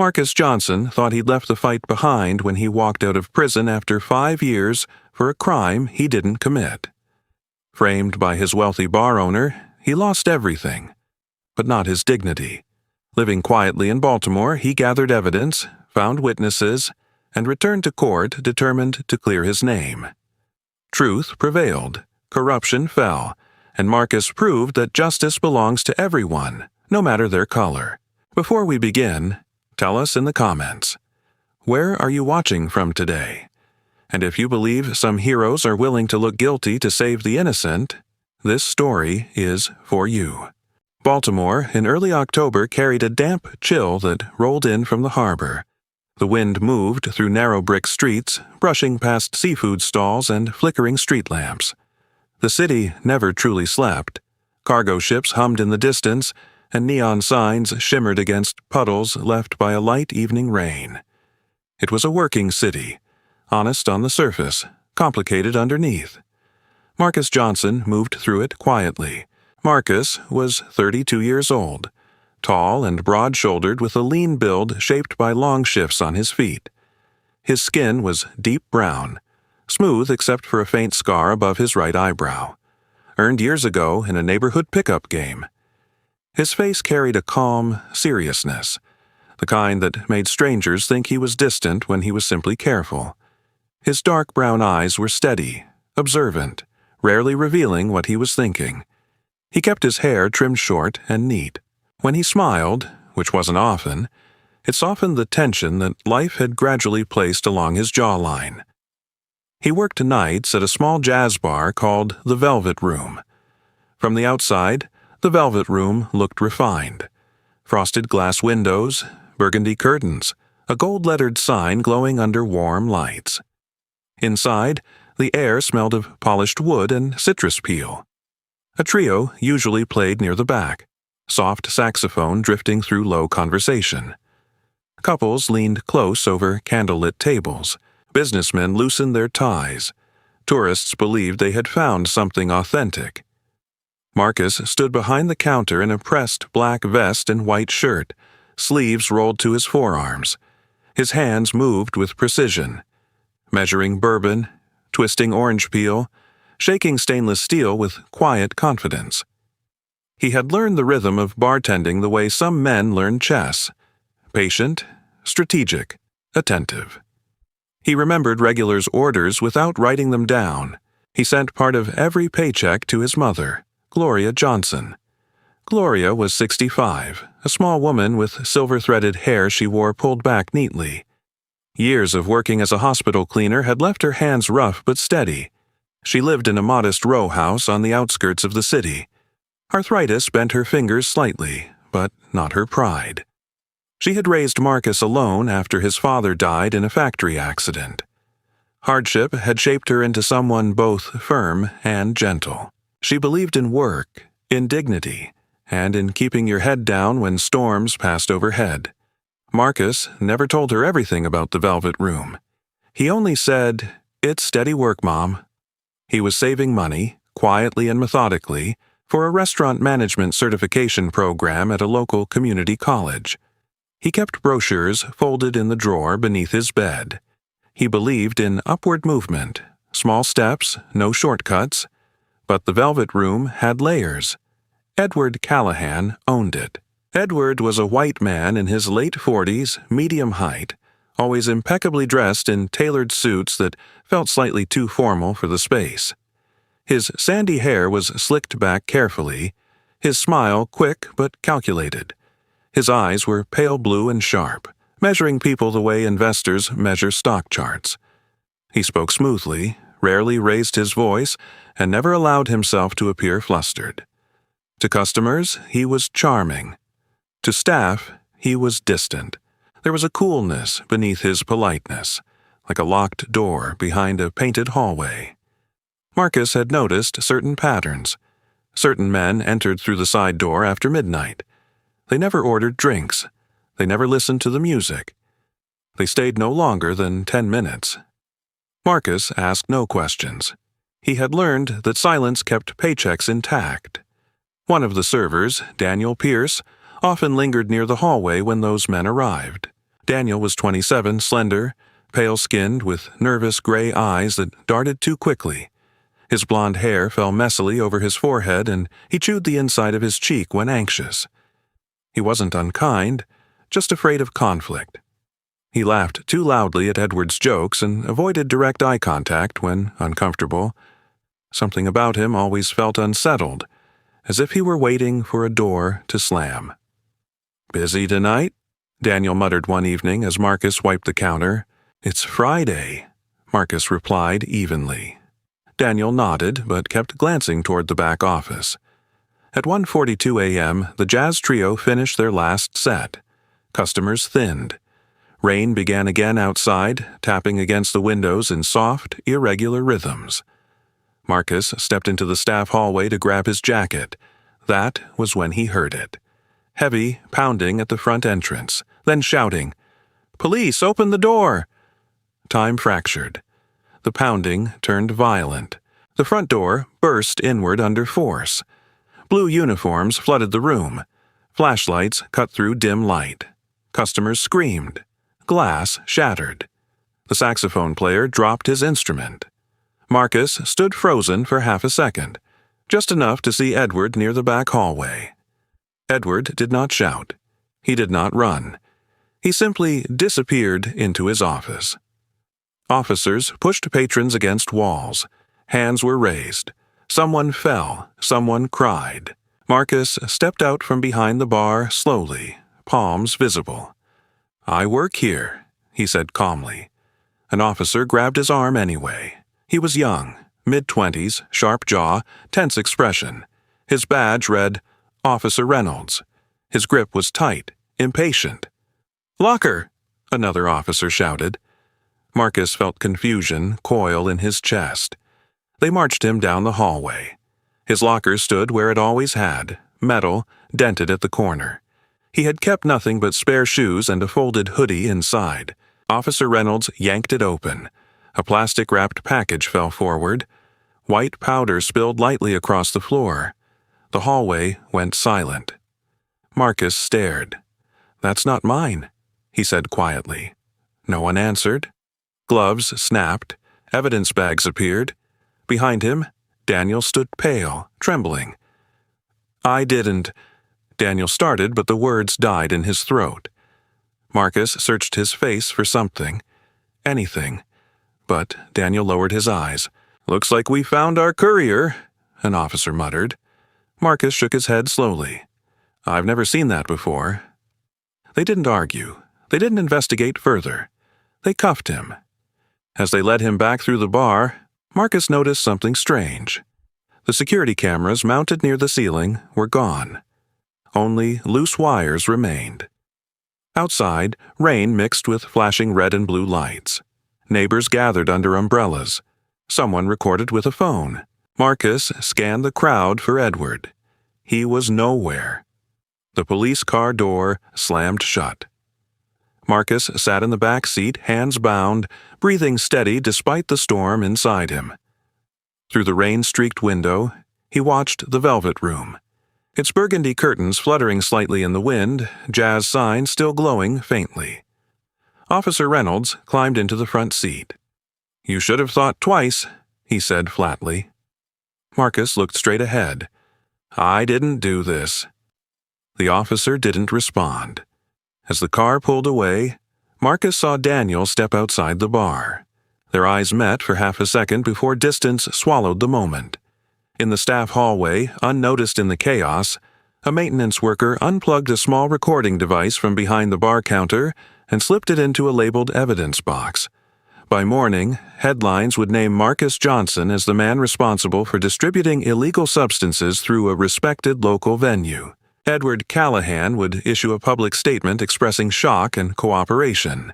Marcus Johnson thought he'd left the fight behind when he walked out of prison after 5 years for a crime he didn't commit. Framed by his wealthy bar owner, he lost everything, but not his dignity. Living quietly in Baltimore, he gathered evidence, found witnesses, and returned to court determined to clear his name. Truth prevailed, corruption fell, and Marcus proved that justice belongs to everyone, no matter their color. Before we begin, tell us in the comments, where are you watching from today? And if you believe some heroes are willing to look guilty to save the innocent, this story is for you. Baltimore in early October carried a damp chill that rolled in from the harbor. The wind moved through narrow brick streets, brushing past seafood stalls and flickering street lamps. The city never truly slept. Cargo ships hummed in the distance, and neon signs shimmered against puddles left by a light evening rain. It was a working city, honest on the surface, complicated underneath. Marcus Johnson moved through it quietly. Marcus was 32 years old, tall and broad-shouldered with a lean build shaped by long shifts on his feet. His skin was deep brown, smooth except for a faint scar above his right eyebrow, earned years ago in a neighborhood pickup game. His face carried a calm seriousness, the kind that made strangers think he was distant when he was simply careful. His dark brown eyes were steady, observant, rarely revealing what he was thinking. He kept his hair trimmed short and neat. When he smiled, which wasn't often, it softened the tension that life had gradually placed along his jawline. He worked nights at a small jazz bar called the Velvet Room. From the outside, the Velvet Room looked refined. Frosted glass windows, burgundy curtains, a gold-lettered sign glowing under warm lights. Inside, the air smelled of polished wood and citrus peel. A trio usually played near the back, soft saxophone drifting through low conversation. Couples leaned close over candlelit tables. Businessmen loosened their ties. Tourists believed they had found something authentic. Marcus stood behind the counter in a pressed black vest and white shirt, sleeves rolled to his forearms. His hands moved with precision, measuring bourbon, twisting orange peel, shaking stainless steel with quiet confidence. He had learned the rhythm of bartending the way some men learn chess: patient, strategic, attentive. He remembered regulars' orders without writing them down. He sent part of every paycheck to his mother, Gloria Johnson. Gloria was 65, a small woman with silver-threaded hair she wore pulled back neatly. Years of working as a hospital cleaner had left her hands rough but steady. She lived in a modest row house on the outskirts of the city. Arthritis bent her fingers slightly, but not her pride. She had raised Marcus alone after his father died in a factory accident. Hardship had shaped her into someone both firm and gentle. She believed in work, in dignity, and in keeping your head down when storms passed overhead. Marcus never told her everything about the Velvet Room. He only said, "It's steady work, Mom." He was saving money, quietly and methodically, for a restaurant management certification program at a local community college. He kept brochures folded in the drawer beneath his bed. He believed in upward movement, small steps, no shortcuts. But the Velvet Room had layers. Edward Callahan owned it. Edward was a white man in his late 40s, medium height, always impeccably dressed in tailored suits that felt slightly too formal for the space. His sandy hair was slicked back carefully, his smile quick but calculated. His eyes were pale blue and sharp, measuring people the way investors measure stock charts. He spoke smoothly, rarely raised his voice, and never allowed himself to appear flustered. To customers, he was charming. To staff, he was distant. There was a coolness beneath his politeness, like a locked door behind a painted hallway. Marcus had noticed certain patterns. Certain men entered through the side door after midnight. They never ordered drinks. They never listened to the music. They stayed no longer than 10 minutes. Marcus asked no questions. He had learned that silence kept paychecks intact. One of the servers, Daniel Pierce, often lingered near the hallway when those men arrived. Daniel was 27, slender, pale-skinned, with nervous gray eyes that darted too quickly. His blond hair fell messily over his forehead, and he chewed the inside of his cheek when anxious. He wasn't unkind, just afraid of conflict. He laughed too loudly at Edward's jokes and avoided direct eye contact when uncomfortable. Something about him always felt unsettled, as if he were waiting for a door to slam. "Busy tonight?" Daniel muttered one evening as Marcus wiped the counter. "It's Friday," Marcus replied evenly. Daniel nodded, but kept glancing toward the back office. At 1:42 a.m., the jazz trio finished their last set. Customers thinned. Rain began again outside, tapping against the windows in soft, irregular rhythms. Marcus stepped into the staff hallway to grab his jacket. That was when he heard it. Heavy pounding at the front entrance, then shouting, "Police, open the door!" Time fractured. The pounding turned violent. The front door burst inward under force. Blue uniforms flooded the room. Flashlights cut through dim light. Customers screamed. Glass shattered. The saxophone player dropped his instrument. Marcus stood frozen for half a second, just enough to see Edward near the back hallway. Edward did not shout. He did not run. He simply disappeared into his office. Officers pushed patrons against walls. Hands were raised. Someone fell. Someone cried. Marcus stepped out from behind the bar slowly, palms visible. "I work here," he said calmly. An officer grabbed his arm anyway. He was young, mid-20s, sharp jaw, tense expression. His badge read, "Officer Reynolds." His grip was tight, impatient. "Locker!" another officer shouted. Marcus felt confusion coil in his chest. They marched him down the hallway. His locker stood where it always had, metal, dented at the corner. He had kept nothing but spare shoes and a folded hoodie inside. Officer Reynolds yanked it open. A plastic-wrapped package fell forward. White powder spilled lightly across the floor. The hallway went silent. Marcus stared. "That's not mine," he said quietly. No one answered. Gloves snapped. Evidence bags appeared. Behind him, Daniel stood pale, trembling. "I didn't—" Daniel started, but the words died in his throat. Marcus searched his face for something. Anything. But Daniel lowered his eyes. "Looks like we found our courier," an officer muttered. Marcus shook his head slowly. "I've never seen that before." They didn't argue. They didn't investigate further. They cuffed him. As they led him back through the bar, Marcus noticed something strange. The security cameras mounted near the ceiling were gone. Only loose wires remained. Outside, rain mixed with flashing red and blue lights. Neighbors gathered under umbrellas. Someone recorded with a phone. Marcus scanned the crowd for Edward. He was nowhere. The police car door slammed shut. Marcus sat in the back seat, hands bound, breathing steady despite the storm inside him. Through the rain-streaked window, he watched the Velvet Room. Its burgundy curtains fluttering slightly in the wind, jazz signs still glowing faintly. Officer Reynolds climbed into the front seat. "You should have thought twice," he said flatly. Marcus looked straight ahead. "I didn't do this." The officer didn't respond. As the car pulled away, Marcus saw Daniel step outside the bar. Their eyes met for half a second before distance swallowed the moment. In the staff hallway, unnoticed in the chaos, a maintenance worker unplugged a small recording device from behind the bar counter and slipped it into a labeled evidence box. By morning, headlines would name Marcus Johnson as the man responsible for distributing illegal substances through a respected local venue. Edward Callahan would issue a public statement expressing shock and cooperation.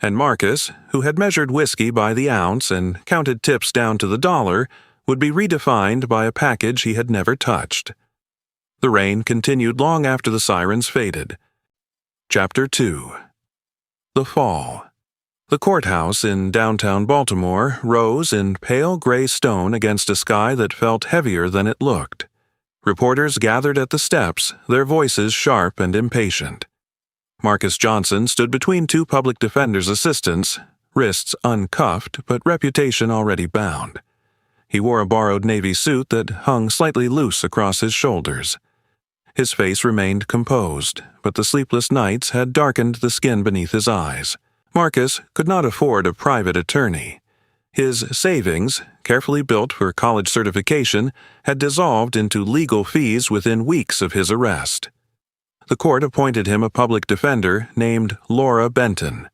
And Marcus, who had measured whiskey by the ounce and counted tips down to the dollar, would be redefined by a package he had never touched. The rain continued long after the sirens faded. Chapter 2. The Fall. The courthouse in downtown Baltimore rose in pale gray stone against a sky that felt heavier than it looked. Reporters gathered at the steps, their voices sharp and impatient. Marcus Johnson stood between two public defender's assistants, wrists uncuffed but reputation already bound. He wore a borrowed navy suit that hung slightly loose across his shoulders. His face remained composed, but the sleepless nights had darkened the skin beneath his eyes. Marcus could not afford a private attorney. His savings, carefully built for college certification, had dissolved into legal fees within weeks of his arrest. The court appointed him a public defender named Laura Benton.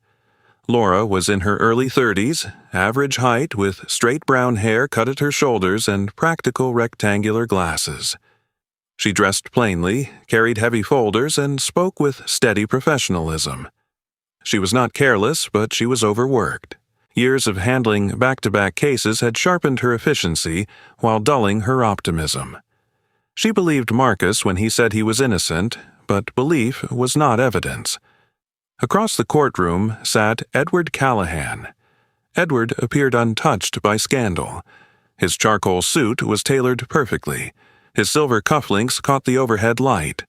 Laura was in her early 30s, average height with straight brown hair cut at her shoulders and practical rectangular glasses. She dressed plainly, carried heavy folders, and spoke with steady professionalism. She was not careless, but she was overworked. Years of handling back-to-back cases had sharpened her efficiency while dulling her optimism. She believed Marcus when he said he was innocent, but belief was not evidence. Across the courtroom sat Edward Callahan. Edward appeared untouched by scandal. His charcoal suit was tailored perfectly. His silver cufflinks caught the overhead light.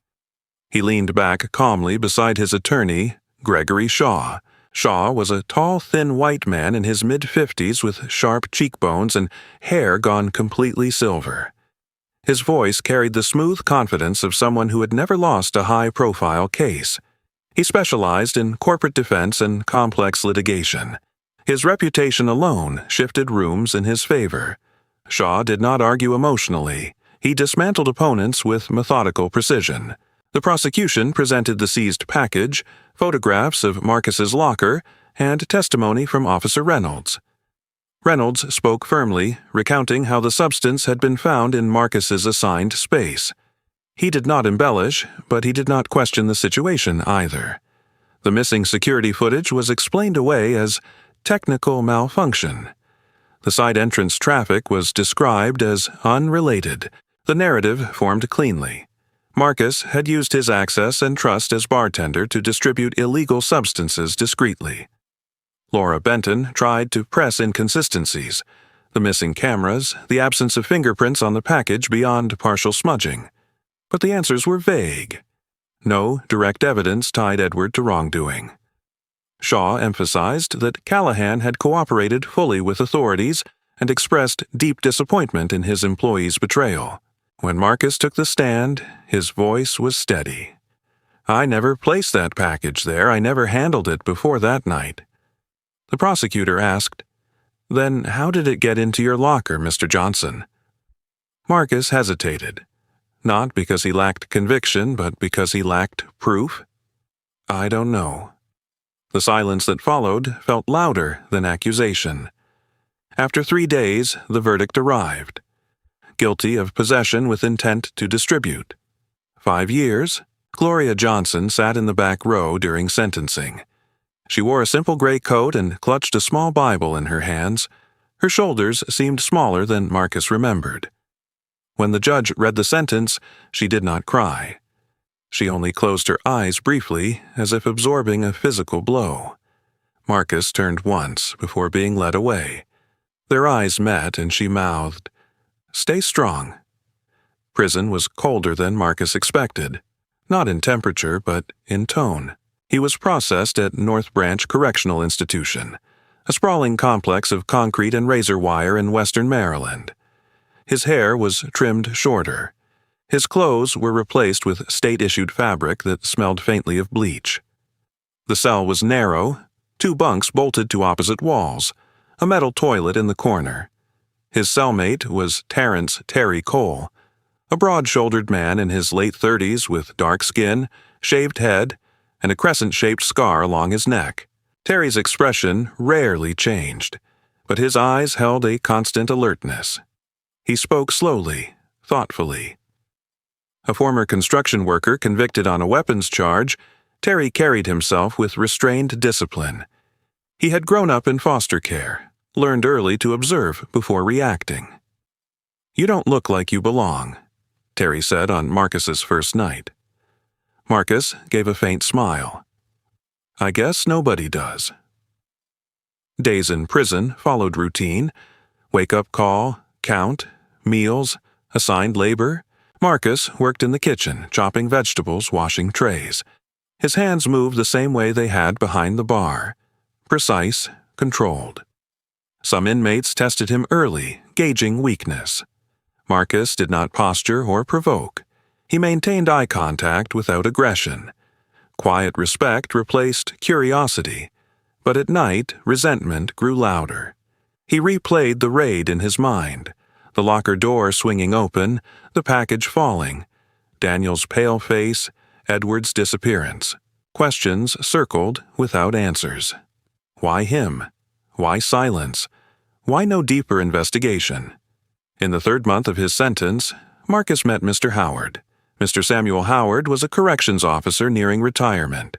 He leaned back calmly beside his attorney, Gregory Shaw. Shaw was a tall, thin white man in his mid-50s with sharp cheekbones and hair gone completely silver. His voice carried the smooth confidence of someone who had never lost a high-profile case. He specialized in corporate defense and complex litigation. His reputation alone shifted rooms in his favor. Shaw did not argue emotionally. He dismantled opponents with methodical precision. The prosecution presented the seized package, photographs of Marcus's locker, and testimony from Officer Reynolds. Reynolds spoke firmly, recounting how the substance had been found in Marcus's assigned space. He did not embellish, but he did not question the situation either. The missing security footage was explained away as technical malfunction. The side entrance traffic was described as unrelated. The narrative formed cleanly. Marcus had used his access and trust as bartender to distribute illegal substances discreetly. Laura Benton tried to press inconsistencies: the missing cameras, the absence of fingerprints on the package beyond partial smudging. But the answers were vague. No direct evidence tied Edward to wrongdoing. Shaw emphasized that Callahan had cooperated fully with authorities and expressed deep disappointment in his employee's betrayal. When Marcus took the stand, his voice was steady. "I never placed that package there. I never handled it before that night." The prosecutor asked, "Then how did it get into your locker, Mr. Johnson?" Marcus hesitated, not because he lacked conviction, but because he lacked proof. "I don't know." The silence that followed felt louder than accusation. After 3 days, the verdict arrived. Guilty of possession with intent to distribute. 5 years. Gloria Johnson sat in the back row during sentencing. She wore a simple gray coat and clutched a small Bible in her hands. Her shoulders seemed smaller than Marcus remembered. When the judge read the sentence, she did not cry. She only closed her eyes briefly, as if absorbing a physical blow. Marcus turned once before being led away. Their eyes met and she mouthed, "Stay strong." Prison was colder than Marcus expected, not in temperature but in tone. He was processed at North Branch Correctional Institution, a sprawling complex of concrete and razor wire in western Maryland. His hair was trimmed shorter. His clothes were replaced with state-issued fabric that smelled faintly of bleach. The cell was narrow, 2 bunks bolted to opposite walls, a metal toilet in the corner. His cellmate was Terrence "Terry" Cole, a broad-shouldered man in his late 30s with dark skin, shaved head, and a crescent-shaped scar along his neck. Terry's expression rarely changed, but his eyes held a constant alertness. He spoke slowly, thoughtfully. A former construction worker convicted on a weapons charge, Terry carried himself with restrained discipline. He had grown up in foster care, learned early to observe before reacting. "You don't look like you belong," Terry said on Marcus's first night. Marcus gave a faint smile. "I guess nobody does." Days in prison followed routine: wake-up call, count, meals, assigned labor. Marcus worked in the kitchen, chopping vegetables, washing trays. His hands moved the same way they had behind the bar. Precise, controlled. Some inmates tested him early, gauging weakness. Marcus did not posture or provoke. He maintained eye contact without aggression. Quiet respect replaced curiosity, but at night resentment grew louder. He replayed the raid in his mind, the locker door swinging open, the package falling, Daniel's pale face, Edward's disappearance. Questions circled without answers. Why him? Why silence? Why no deeper investigation? In the 3rd month of his sentence, Marcus met Mr. Howard. Mr. Samuel Howard was a corrections officer nearing retirement.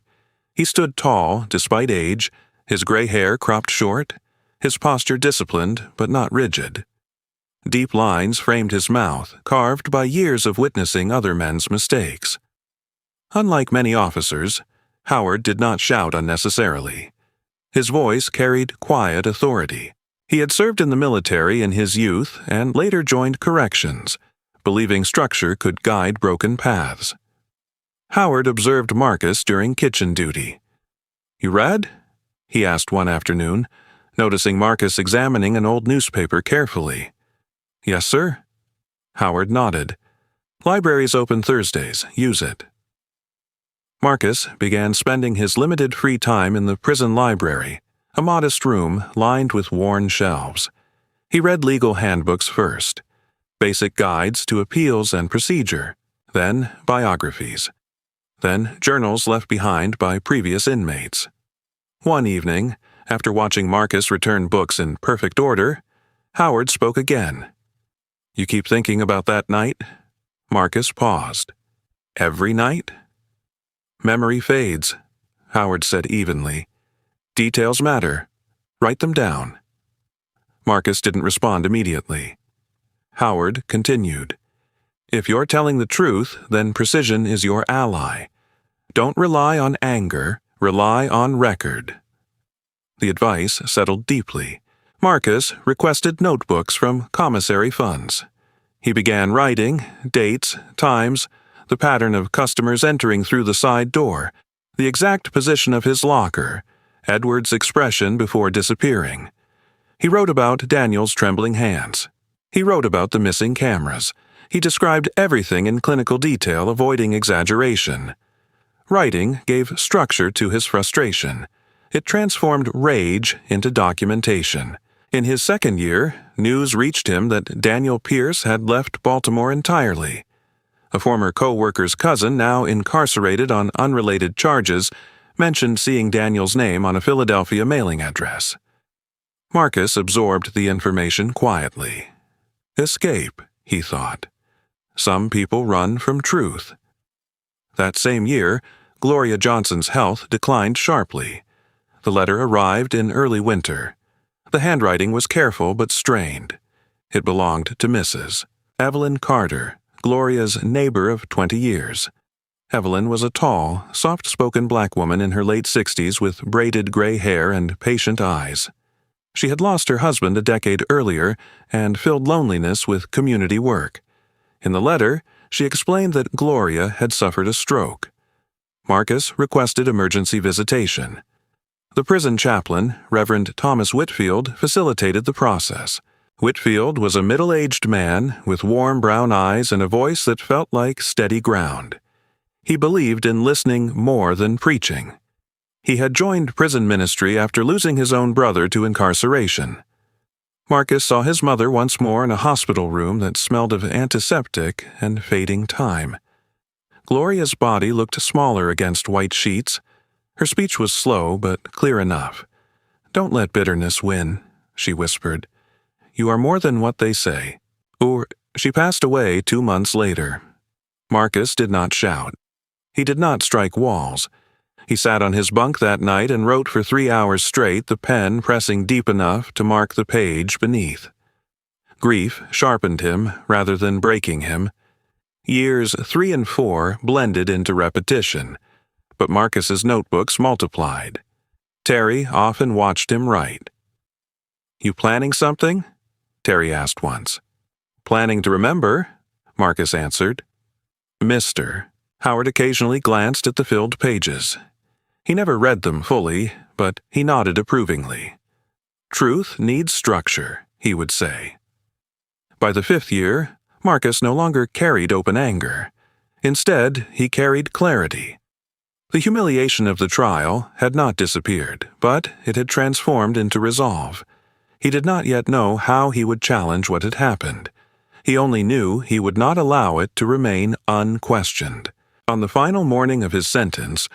He stood tall, despite age, his gray hair cropped short, his posture disciplined but not rigid. Deep lines framed his mouth, carved by years of witnessing other men's mistakes. Unlike many officers, Howard did not shout unnecessarily. His voice carried quiet authority. He had served in the military in his youth and later joined corrections, believing structure could guide broken paths. Howard observed Marcus during kitchen duty. "You read?" he asked one afternoon, noticing Marcus examining an old newspaper carefully. "Yes, sir." Howard nodded. "Library's open Thursdays. Use it." Marcus began spending his limited free time in the prison library, a modest room lined with worn shelves. He read legal handbooks first, basic guides to appeals and procedure, then biographies, then journals left behind by previous inmates. One evening, after watching Marcus return books in perfect order, Howard spoke again. "You keep thinking about that night?" Marcus paused. "Every night?" "Memory fades," Howard said evenly. "Details matter. Write them down." Marcus didn't respond immediately. Howard continued. "If you're telling the truth, then precision is your ally. Don't rely on anger, rely on record." The advice settled deeply. Marcus requested notebooks from commissary funds. He began writing dates, times, the pattern of customers entering through the side door, the exact position of his locker, Edward's expression before disappearing. He wrote about Daniel's trembling hands. He wrote about the missing cameras. He described everything in clinical detail, avoiding exaggeration. Writing gave structure to his frustration. It transformed rage into documentation. In his 2nd year, news reached him that Daniel Pierce had left Baltimore entirely. A former co-worker's cousin, now incarcerated on unrelated charges, mentioned seeing Daniel's name on a Philadelphia mailing address. Marcus absorbed the information quietly. Escape, he thought. Some people run from truth. That same year, Gloria Johnson's health declined sharply. The letter arrived in early winter. The handwriting was careful but strained. It belonged to Mrs. Evelyn Carter, Gloria's neighbor of 20 years. Evelyn was a tall, soft-spoken black woman in her late 60s with braided gray hair and patient eyes. She had lost her husband a decade earlier and filled loneliness with community work. In the letter, she explained that Gloria had suffered a stroke. Marcus requested emergency visitation. The prison chaplain, Reverend Thomas Whitfield, facilitated the process. Whitfield was a middle-aged man with warm brown eyes and a voice that felt like steady ground. He believed in listening more than preaching. He had joined prison ministry after losing his own brother to incarceration. Marcus saw his mother once more in a hospital room that smelled of antiseptic and fading time. Gloria's body looked smaller against white sheets. Her speech was slow but clear enough. "Don't let bitterness win," she whispered. "You are more than what they say." She passed away 2 months later. Marcus did not shout. He did not strike walls. He sat on his bunk that night and wrote for 3 hours straight, the pen pressing deep enough to mark the page beneath. Grief sharpened him rather than breaking him. Years 3 and 4 blended into repetition, but Marcus's notebooks multiplied. Terry often watched him write. "You planning something?" Terry asked once. "Planning to remember," Marcus answered. "Mister," Howard occasionally glanced at the filled pages. He never read them fully, but he nodded approvingly. "Truth needs structure," he would say. By the 5th year, Marcus no longer carried open anger. Instead, he carried clarity. The humiliation of the trial had not disappeared, but it had transformed into resolve. He did not yet know how he would challenge what had happened. He only knew he would not allow it to remain unquestioned. On the final morning of his sentence,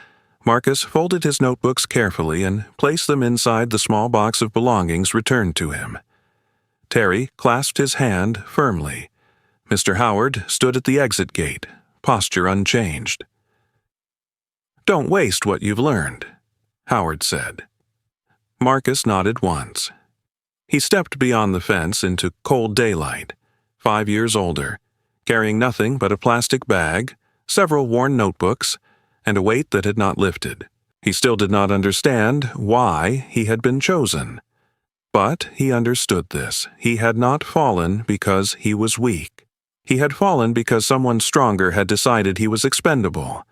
Marcus folded his notebooks carefully and placed them inside the small box of belongings returned to him. Terry clasped his hand firmly. Mr. Howard stood at the exit gate, posture unchanged. "Don't waste what you've learned," Howard said. Marcus nodded once. He stepped beyond the fence into cold daylight, 5 years older, carrying nothing but a plastic bag, several worn notebooks, and a weight that had not lifted. He still did not understand why he had been chosen. But he understood this. He had not fallen because he was weak. He had fallen because someone stronger had decided he was expendable,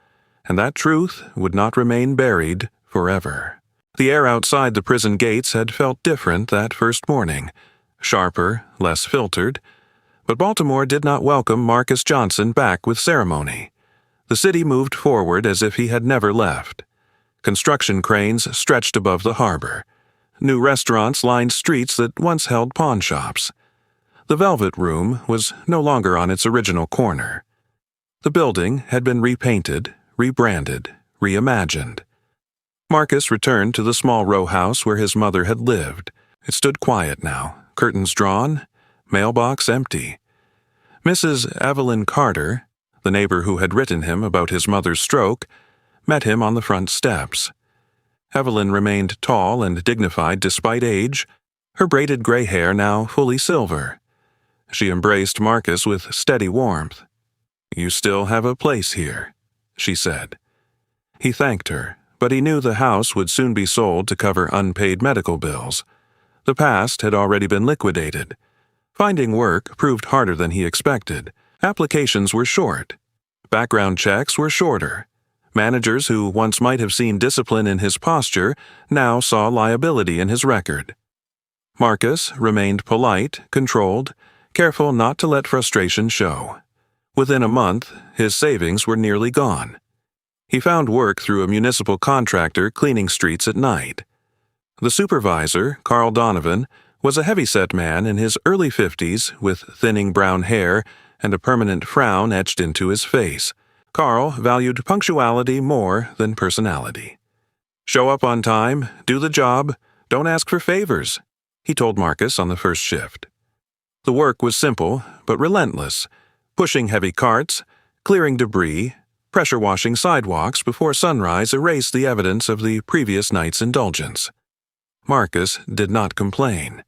and that truth would not remain buried forever. The air outside the prison gates had felt different that first morning, sharper, less filtered, but Baltimore did not welcome Marcus Johnson back with ceremony. The city moved forward as if he had never left. Construction cranes stretched above the harbor. New restaurants lined streets that once held pawn shops. The Velvet Room was no longer on its original corner. The building had been repainted, rebranded, reimagined. Marcus returned to the small row house where his mother had lived. It stood quiet now, curtains drawn, mailbox empty. Mrs. Evelyn Carter, the neighbor who had written him about his mother's stroke, met him on the front steps. Evelyn remained tall and dignified despite age, her braided gray hair now fully silver. She embraced Marcus with steady warmth. "You still have a place here," she said. He thanked her, but he knew the house would soon be sold to cover unpaid medical bills. The past had already been liquidated. Finding work proved harder than he expected. Applications were short. Background checks were shorter. Managers who once might have seen discipline in his posture now saw liability in his record. Marcus remained polite, controlled, careful not to let frustration show. Within a month, his savings were nearly gone. He found work through a municipal contractor cleaning streets at night. The supervisor, Carl Donovan, was a heavyset man in his early 50s with thinning brown hair and a permanent frown etched into his face. Carl valued punctuality more than personality. "Show up on time, do the job, don't ask for favors," he told Marcus on the first shift. The work was simple but relentless, pushing heavy carts, clearing debris, pressure washing sidewalks before sunrise erased the evidence of the previous night's indulgence. Marcus did not complain.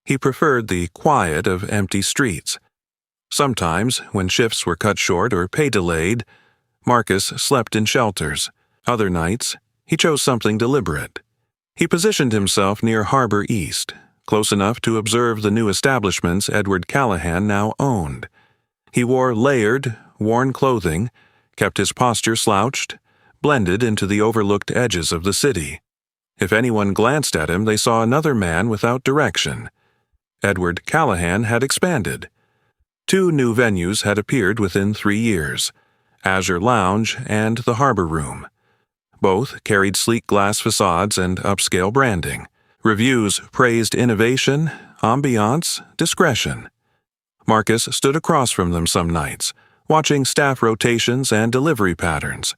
He preferred the quiet of empty streets. Sometimes, when shifts were cut short or pay delayed, Marcus slept in shelters. Other nights, he chose something deliberate. He positioned himself near Harbor East, close enough to observe the new establishments Edward Callahan now owned. He wore layered, worn clothing, kept his posture slouched, blended into the overlooked edges of the city. If anyone glanced at him, they saw another man without direction. Edward Callahan had expanded. 2 new venues had appeared within 3 years, Azure Lounge and the Harbor Room. Both carried sleek glass facades and upscale branding. Reviews praised innovation, ambiance, discretion. Marcus stood across from them some nights, watching staff rotations and delivery patterns.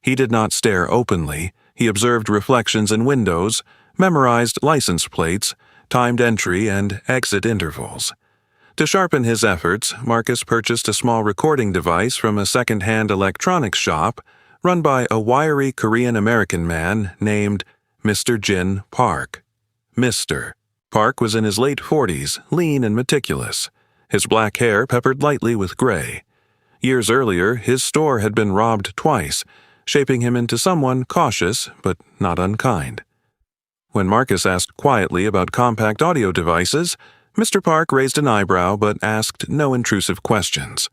He did not stare openly. He observed reflections in windows, memorized license plates, timed entry and exit intervals. To sharpen his efforts, Marcus purchased a small recording device from a second-hand electronics shop run by a wiry Korean-American man named Mr. Jin Park. Mr. Park was in his late 40s, lean and meticulous, his black hair peppered lightly with gray. Years earlier, his store had been robbed twice, shaping him into someone cautious but not unkind. When Marcus asked quietly about compact audio devices, Mr. Park raised an eyebrow but asked no intrusive questions.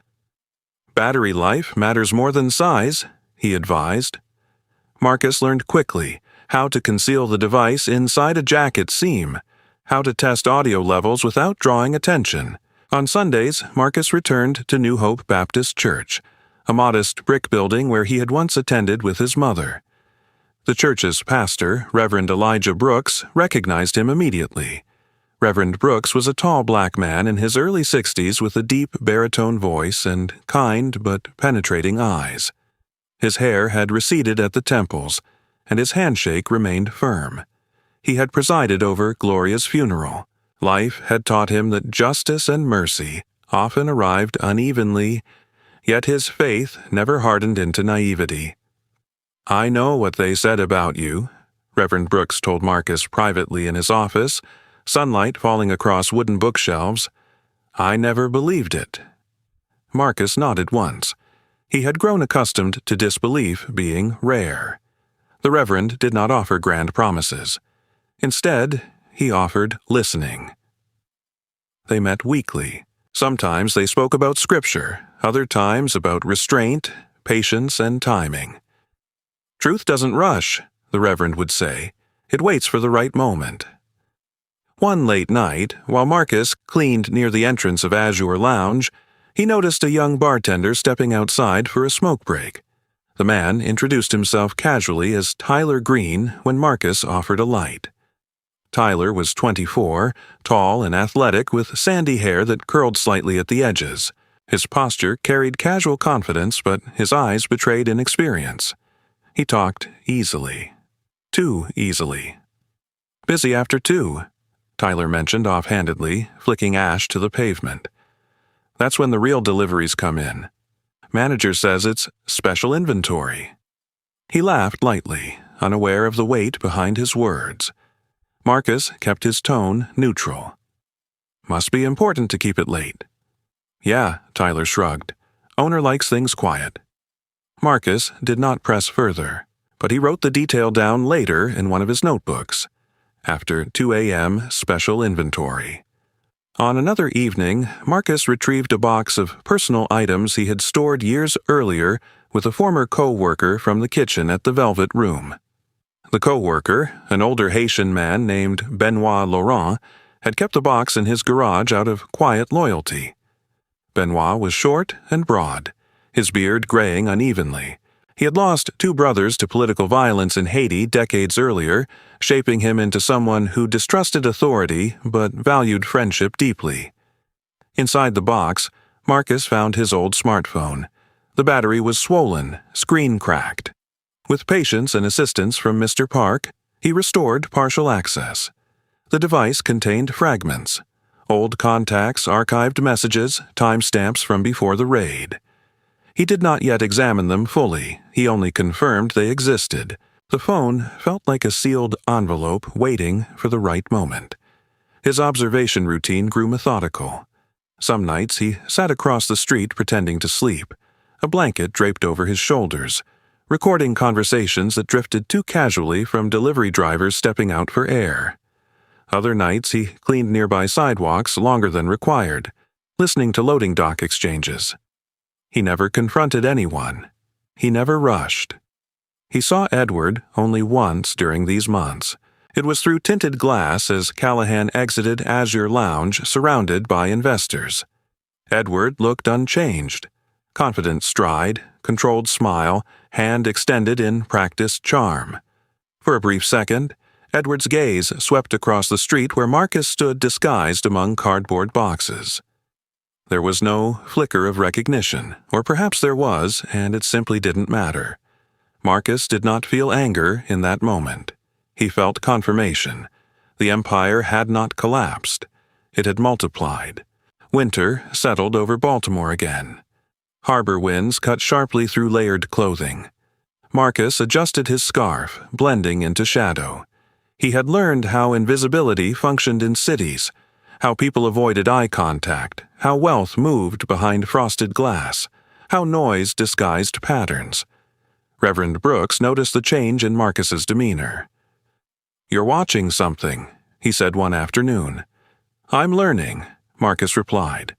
Battery life matters more than size, he advised. Marcus learned quickly how to conceal the device inside a jacket seam, how to test audio levels without drawing attention. On Sundays, Marcus returned to New Hope Baptist Church, a modest brick building where he had once attended with his mother. The church's pastor, Reverend Elijah Brooks, recognized him immediately. Reverend Brooks was a tall black man in his early 60s with a deep baritone voice and kind but penetrating eyes. His hair had receded at the temples, and his handshake remained firm. He had presided over Gloria's funeral. Life had taught him that justice and mercy often arrived unevenly, yet his faith never hardened into naivety. "I know what they said about you," Reverend Brooks told Marcus privately in his office, sunlight falling across wooden bookshelves. "I never believed it." Marcus nodded once. He had grown accustomed to disbelief being rare. The Reverend did not offer grand promises. Instead, he offered listening. They met weekly. Sometimes they spoke about Scripture, other times about restraint, patience, and timing. "Truth doesn't rush," the Reverend would say. "It waits for the right moment." One late night, while Marcus cleaned near the entrance of Azure Lounge, he noticed a young bartender stepping outside for a smoke break. The man introduced himself casually as Tyler Green when Marcus offered a light. Tyler was 24, tall and athletic with sandy hair that curled slightly at the edges. His posture carried casual confidence, but his eyes betrayed inexperience. He talked easily. Too easily. "Busy after 2, Tyler mentioned offhandedly, flicking ash to the pavement. "That's when the real deliveries come in. Manager says it's special inventory." He laughed lightly, unaware of the weight behind his words. Marcus kept his tone neutral. "Must be important to keep it late." "Yeah," Tyler shrugged. "Owner likes things quiet." Marcus did not press further, but he wrote the detail down later in one of his notebooks. After 2 a.m., special inventory. On another evening, Marcus retrieved a box of personal items he had stored years earlier with a former co-worker from the kitchen at the Velvet Room. The co-worker, an older Haitian man named Benoit Laurent, had kept the box in his garage out of quiet loyalty. Benoit was short and broad, his beard graying unevenly. He had lost 2 brothers to political violence in Haiti decades earlier, shaping him into someone who distrusted authority but valued friendship deeply. Inside the box, Marcus found his old smartphone. The battery was swollen, screen cracked. With patience and assistance from Mr. Park, he restored partial access. The device contained fragments, old contacts, archived messages, timestamps from before the raid. He did not yet examine them fully, he only confirmed they existed. The phone felt like a sealed envelope waiting for the right moment. His observation routine grew methodical. Some nights he sat across the street pretending to sleep, a blanket draped over his shoulders, recording conversations that drifted too casually from delivery drivers stepping out for air. Other nights he cleaned nearby sidewalks longer than required, listening to loading dock exchanges. He never confronted anyone. He never rushed. He saw Edward only once during these months. It was through tinted glass as Callahan exited Azure Lounge surrounded by investors. Edward looked unchanged. Confident stride, controlled smile, hand extended in practiced charm. For a brief second, Edward's gaze swept across the street where Marcus stood disguised among cardboard boxes. There was no flicker of recognition, or perhaps there was, and it simply didn't matter. Marcus did not feel anger in that moment. He felt confirmation. The empire had not collapsed. It had multiplied. Winter settled over Baltimore again. Harbor winds cut sharply through layered clothing. Marcus adjusted his scarf, blending into shadow. He had learned how invisibility functioned in cities, how people avoided eye contact, how wealth moved behind frosted glass, how noise disguised patterns. Reverend Brooks noticed the change in Marcus's demeanor. "You're watching something," he said one afternoon. "I'm learning," Marcus replied.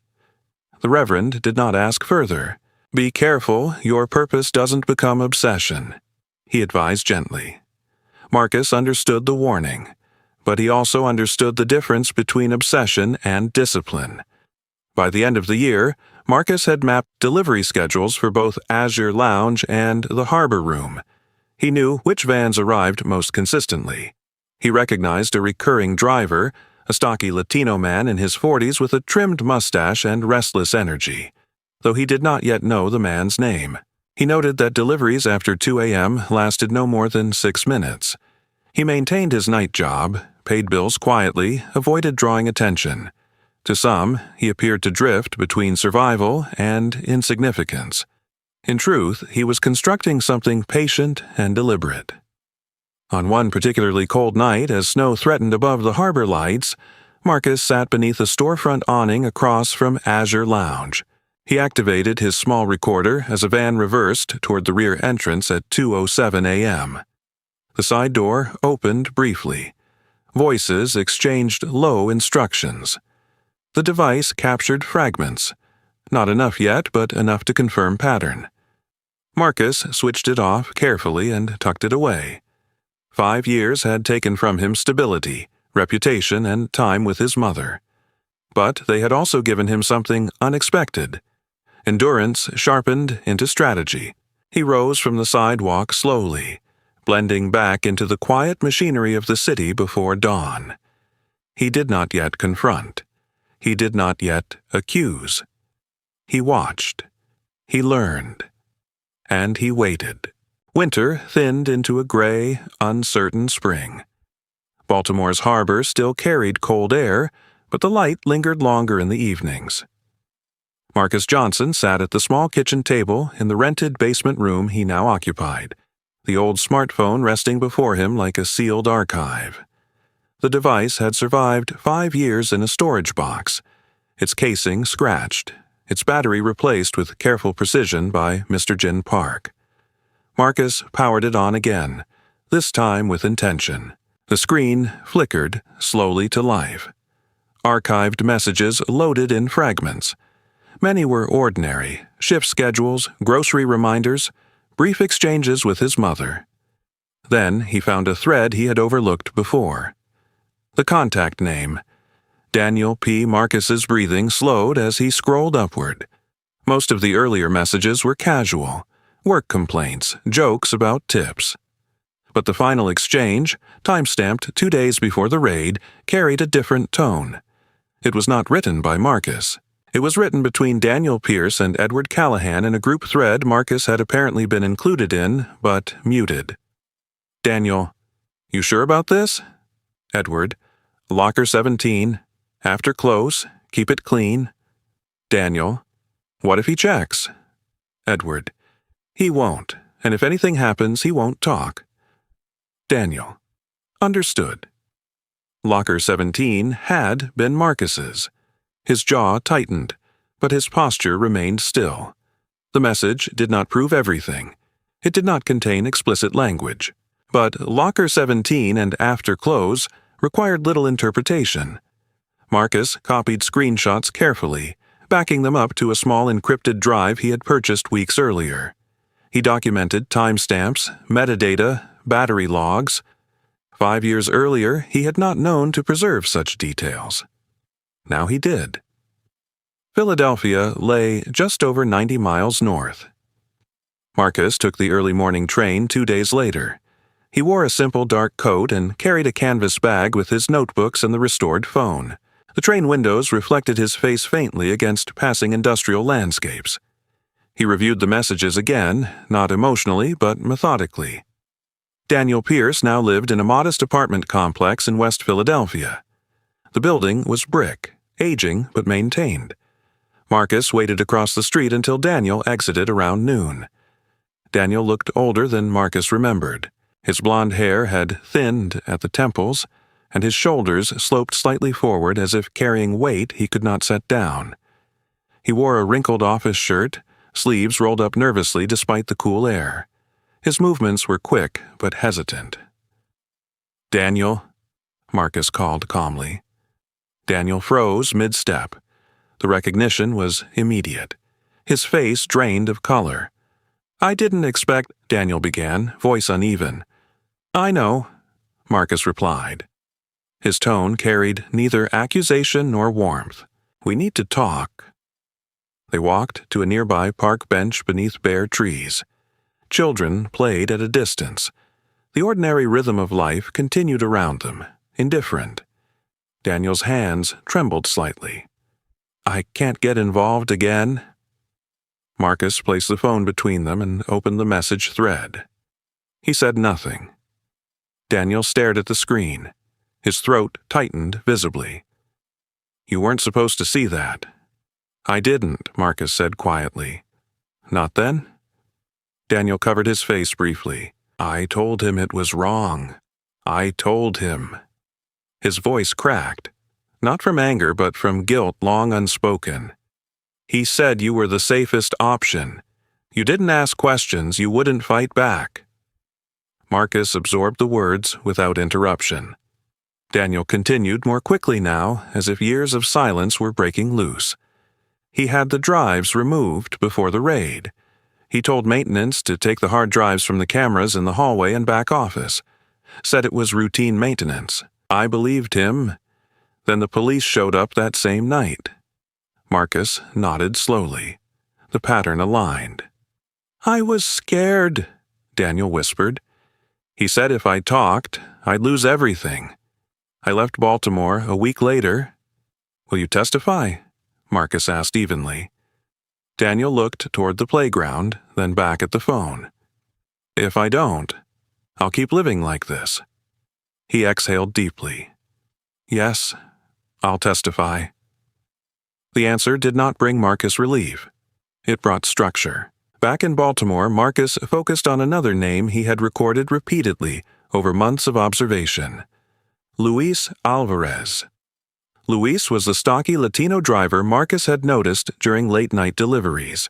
The Reverend did not ask further. "Be careful your purpose doesn't become obsession," he advised gently. Marcus understood the warning, but he also understood the difference between obsession and discipline. By the end of the year, Marcus had mapped delivery schedules for both Azure Lounge and the Harbor Room. He knew which vans arrived most consistently. He recognized a recurring driver, a stocky Latino man in his 40s with a trimmed mustache and restless energy, though he did not yet know the man's name. He noted that deliveries after 2 a.m. lasted no more than 6 minutes. He maintained his night job, paid bills quietly, avoided drawing attention. To some, he appeared to drift between survival and insignificance. In truth, he was constructing something patient and deliberate. On one particularly cold night, as snow threatened above the harbor lights, Marcus sat beneath a storefront awning across from Azure Lounge. He activated his small recorder as a van reversed toward the rear entrance at 2:07 a.m. The side door opened briefly. Voices exchanged low instructions. The device captured fragments. Not enough yet, but enough to confirm pattern. Marcus switched it off carefully and tucked it away. 5 years had taken from him stability, reputation, and time with his mother. But they had also given him something unexpected. Endurance sharpened into strategy. He rose from the sidewalk slowly, blending back into the quiet machinery of the city before dawn. He did not yet confront. He did not yet accuse. He watched. He learned. And he waited. Winter thinned into a gray, uncertain spring. Baltimore's harbor still carried cold air, but the light lingered longer in the evenings. Marcus Johnson sat at the small kitchen table in the rented basement room he now occupied, the old smartphone resting before him like a sealed archive. The device had survived 5 years in a storage box, its casing scratched, its battery replaced with careful precision by Mr. Jin Park. Marcus powered it on again, this time with intention. The screen flickered slowly to life. Archived messages loaded in fragments. Many were ordinary, shift schedules, grocery reminders, brief exchanges with his mother. Then he found a thread he had overlooked before. The contact name. Daniel P. Marcus's breathing slowed as he scrolled upward. Most of the earlier messages were casual, work complaints, jokes about tips. But the final exchange, time-stamped 2 days before the raid, carried a different tone. It was not written by Marcus. It was written between Daniel Pierce and Edward Callahan in a group thread Marcus had apparently been included in, but muted. Daniel, "You sure about this?" Edward, "Locker 17. After close, keep it clean." Daniel, "What if he checks?" Edward, "He won't, and if anything happens, he won't talk." Daniel, "Understood." Locker 17 had been Marcus's. His jaw tightened, but his posture remained still. The message did not prove everything. It did not contain explicit language. But Locker 17 and After Close required little interpretation. Marcus copied screenshots carefully, backing them up to a small encrypted drive he had purchased weeks earlier. He documented timestamps, metadata, battery logs. 5 years earlier, he had not known to preserve such details. Now he did. Philadelphia lay just over 90 miles north. Marcus took the early morning train 2 days later. He wore a simple dark coat and carried a canvas bag with his notebooks and the restored phone. The train windows reflected his face faintly against passing industrial landscapes. He reviewed the messages again, not emotionally but methodically. Daniel Pierce now lived in a modest apartment complex in West Philadelphia. The building was brick, aging but maintained. Marcus waited across the street until Daniel exited around noon. Daniel looked older than Marcus remembered. His blond hair had thinned at the temples, and his shoulders sloped slightly forward as if carrying weight he could not set down. He wore a wrinkled office shirt, sleeves rolled up nervously despite the cool air. His movements were quick but hesitant. "Daniel," Marcus called calmly. Daniel froze mid-step. The recognition was immediate. His face drained of color. "I didn't expect," Daniel began, voice uneven. "I know," Marcus replied. His tone carried neither accusation nor warmth. "We need to talk." They walked to a nearby park bench beneath bare trees. Children played at a distance. The ordinary rhythm of life continued around them, indifferent. Daniel's hands trembled slightly. "I can't get involved again." Marcus placed the phone between them and opened the message thread. He said nothing. Daniel stared at the screen. His throat tightened visibly. "You weren't supposed to see that." "I didn't," Marcus said quietly. "Not then?" Daniel covered his face briefly. "I told him it was wrong. I told him." His voice cracked, not from anger but from guilt long unspoken. "He said you were the safest option. You didn't ask questions, you wouldn't fight back." Marcus absorbed the words without interruption. Daniel continued more quickly now, as if years of silence were breaking loose. He had the drives removed before the raid. He told maintenance to take the hard drives from the cameras in the hallway and back office. Said it was routine maintenance. I believed him. Then the police showed up that same night. Marcus nodded slowly. The pattern aligned. "I was scared," Daniel whispered. "He said if I talked, I'd lose everything. I left Baltimore a week later." "Will you testify?" Marcus asked evenly. Daniel looked toward the playground, then back at the phone. "If I don't, I'll keep living like this." He exhaled deeply. "Yes, I'll testify." The answer did not bring Marcus relief. It brought structure. Back in Baltimore, Marcus focused on another name he had recorded repeatedly over months of observation. Luis Alvarez. Luis was the stocky Latino driver Marcus had noticed during late-night deliveries.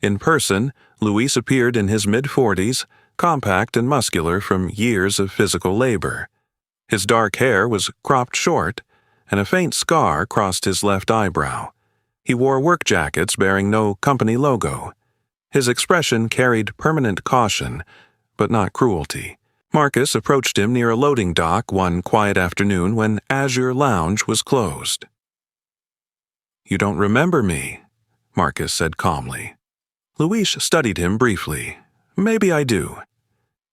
In person, Luis appeared in his mid-40s, compact and muscular from years of physical labor. His dark hair was cropped short, and a faint scar crossed his left eyebrow. He wore work jackets bearing no company logo. His expression carried permanent caution, but not cruelty. Marcus approached him near a loading dock one quiet afternoon when Azure Lounge was closed. "You don't remember me," Marcus said calmly. Luis studied him briefly. "Maybe I do."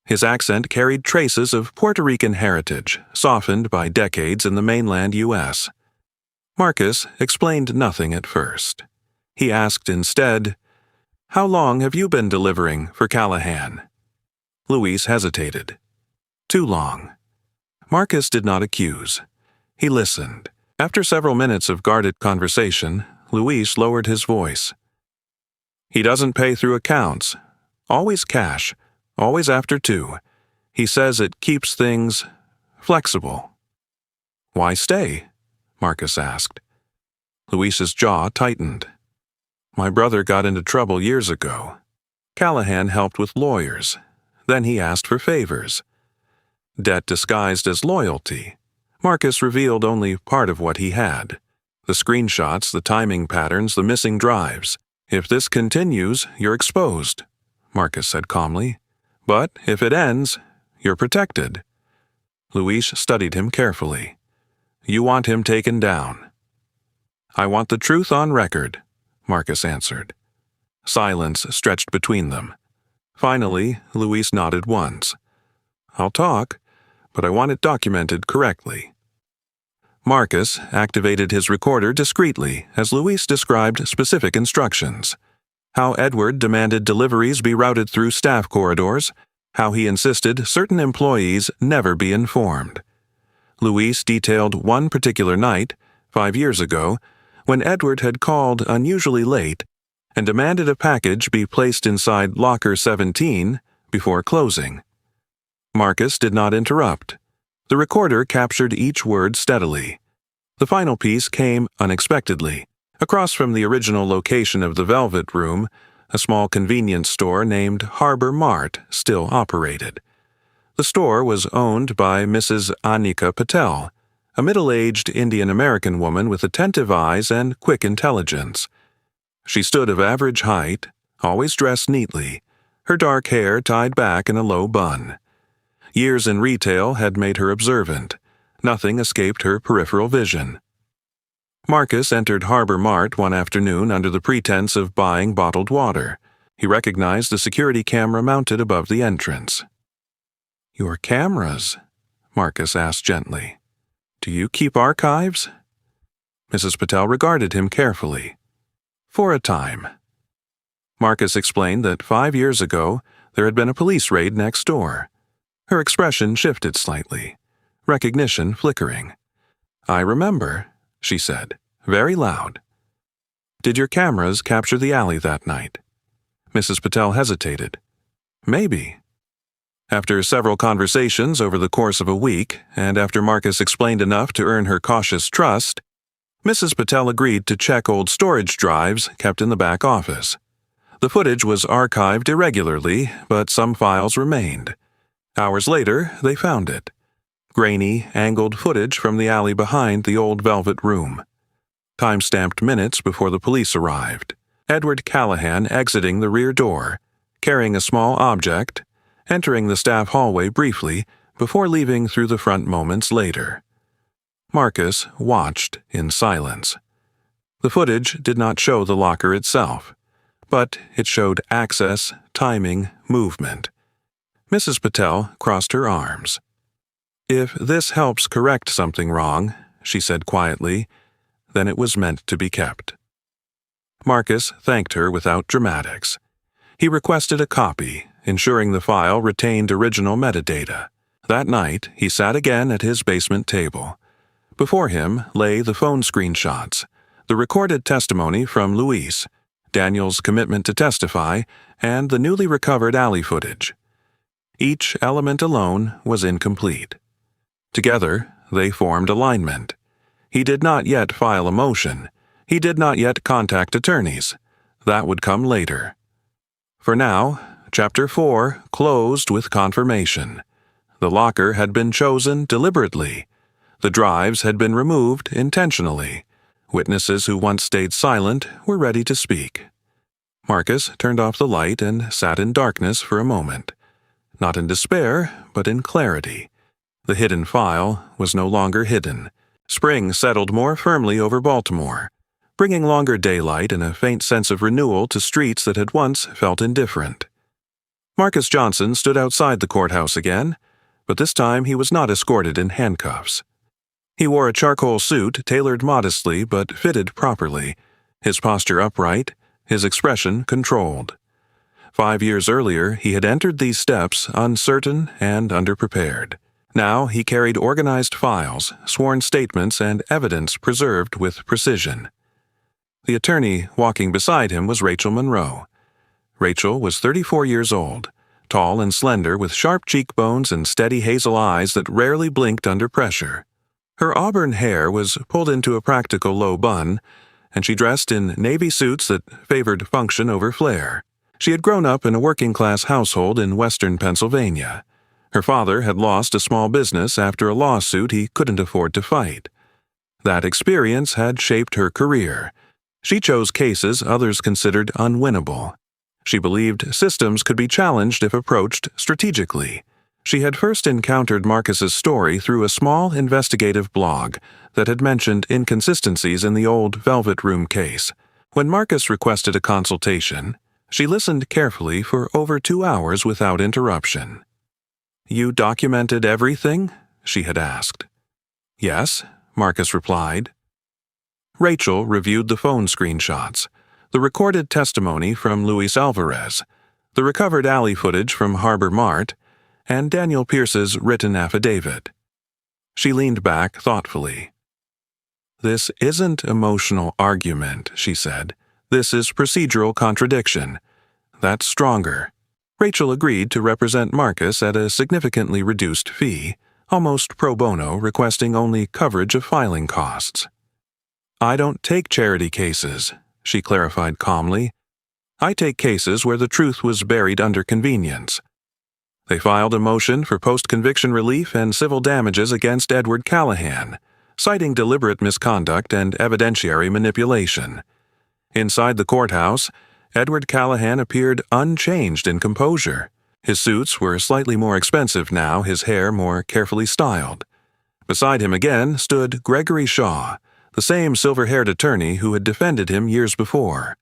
His accent carried traces of Puerto Rican heritage, softened by decades in the mainland U.S. Marcus explained nothing at first. He asked instead, "How long have you been delivering for Callahan?" Luis hesitated. "Too long." Marcus did not accuse. He listened. After several minutes of guarded conversation, Luis lowered his voice. "He doesn't pay through accounts. Always cash. Always after 2. He says it keeps things flexible." "Why stay?" Marcus asked. Luis's jaw tightened. "My brother got into trouble years ago. Callahan helped with lawyers. Then he asked for favors. Debt disguised as loyalty. Marcus revealed only part of what he had. The screenshots, the timing patterns, the missing drives. "If this continues, you're exposed," Marcus said calmly. "But if it ends, you're protected." Luis studied him carefully. "You want him taken down." "I want the truth on record," Marcus answered. Silence stretched between them. Finally, Luis nodded once. "I'll talk, but I want it documented correctly." Marcus activated his recorder discreetly as Luis described specific instructions. How Edward demanded deliveries be routed through staff corridors, how he insisted certain employees never be informed. Luis detailed one particular night, 5 years ago, when Edward had called unusually late and demanded a package be placed inside locker 17 before closing. Marcus did not interrupt. The recorder captured each word steadily. The final piece came unexpectedly. Across from the original location of the Velvet Room, a small convenience store named Harbor Mart still operated. The store was owned by Mrs. Anika Patel, a middle-aged Indian-American woman with attentive eyes and quick intelligence. She stood of average height, always dressed neatly, her dark hair tied back in a low bun. Years in retail had made her observant. Nothing escaped her peripheral vision. Marcus entered Harbor Mart one afternoon under the pretense of buying bottled water. He recognized the security camera mounted above the entrance. "Your cameras?" Marcus asked gently. "Do you keep archives?" Mrs. Patel regarded him carefully. "For a time." Marcus explained that 5 years ago there had been a police raid next door. Her expression shifted slightly, recognition flickering. "I remember," she said, very loud. "Did your cameras capture the alley that night?" Mrs. Patel hesitated. "Maybe." After several conversations over the course of a week, and after Marcus explained enough to earn her cautious trust, Mrs. Patel agreed to check old storage drives kept in the back office. The footage was archived irregularly, but some files remained. Hours later, they found it. Grainy, angled footage from the alley behind the old velvet room. Time-stamped minutes before the police arrived. Edward Callahan exiting the rear door, carrying a small object, entering the staff hallway briefly before leaving through the front moments later. Marcus watched in silence. The footage did not show the locker itself, but it showed access, timing, movement. Mrs. Patel crossed her arms. "If this helps correct something wrong," she said quietly, "then it was meant to be kept." Marcus thanked her without dramatics. He requested a copy, ensuring the file retained original metadata. That night, he sat again at his basement table. Before him lay the phone screenshots, the recorded testimony from Luis, Daniel's commitment to testify, and the newly recovered alley footage. Each element alone was incomplete. Together, they formed alignment. He did not yet file a motion. He did not yet contact attorneys. That would come later. For now, Chapter 4 closed with confirmation. The locker had been chosen deliberately. The drives had been removed intentionally. Witnesses who once stayed silent were ready to speak. Marcus turned off the light and sat in darkness for a moment. Not in despair, but in clarity. The hidden file was no longer hidden. Spring settled more firmly over Baltimore, bringing longer daylight and a faint sense of renewal to streets that had once felt indifferent. Marcus Johnson stood outside the courthouse again, but this time he was not escorted in handcuffs. He wore a charcoal suit tailored modestly but fitted properly, his posture upright, his expression controlled. 5 years earlier, he had entered these steps uncertain and underprepared. Now he carried organized files, sworn statements, and evidence preserved with precision. The attorney walking beside him was Rachel Monroe. Rachel was 34 years old, tall and slender with sharp cheekbones and steady hazel eyes that rarely blinked under pressure. Her auburn hair was pulled into a practical low bun, and she dressed in navy suits that favored function over flair. She had grown up in a working-class household in western Pennsylvania. Her father had lost a small business after a lawsuit he couldn't afford to fight. That experience had shaped her career. She chose cases others considered unwinnable. She believed systems could be challenged if approached strategically. She had first encountered Marcus's story through a small investigative blog that had mentioned inconsistencies in the old Velvet Room case. When Marcus requested a consultation, she listened carefully for over 2 hours without interruption. "You documented everything?" she had asked. "Yes," Marcus replied. Rachel reviewed the phone screenshots, the recorded testimony from Luis Alvarez, the recovered alley footage from Harbor Mart, and Daniel Pierce's written affidavit. She leaned back thoughtfully. "This isn't emotional argument," she said. "This is procedural contradiction. That's stronger." Rachel agreed to represent Marcus at a significantly reduced fee, almost pro bono, requesting only coverage of filing costs. "I don't take charity cases," she clarified calmly. "I take cases where the truth was buried under convenience." They filed a motion for post-conviction relief and civil damages against Edward Callahan, citing deliberate misconduct and evidentiary manipulation. Inside the courthouse, Edward Callahan appeared unchanged in composure. His suits were slightly more expensive now, his hair more carefully styled. Beside him again stood Gregory Shaw, the same silver-haired attorney who had defended him years before.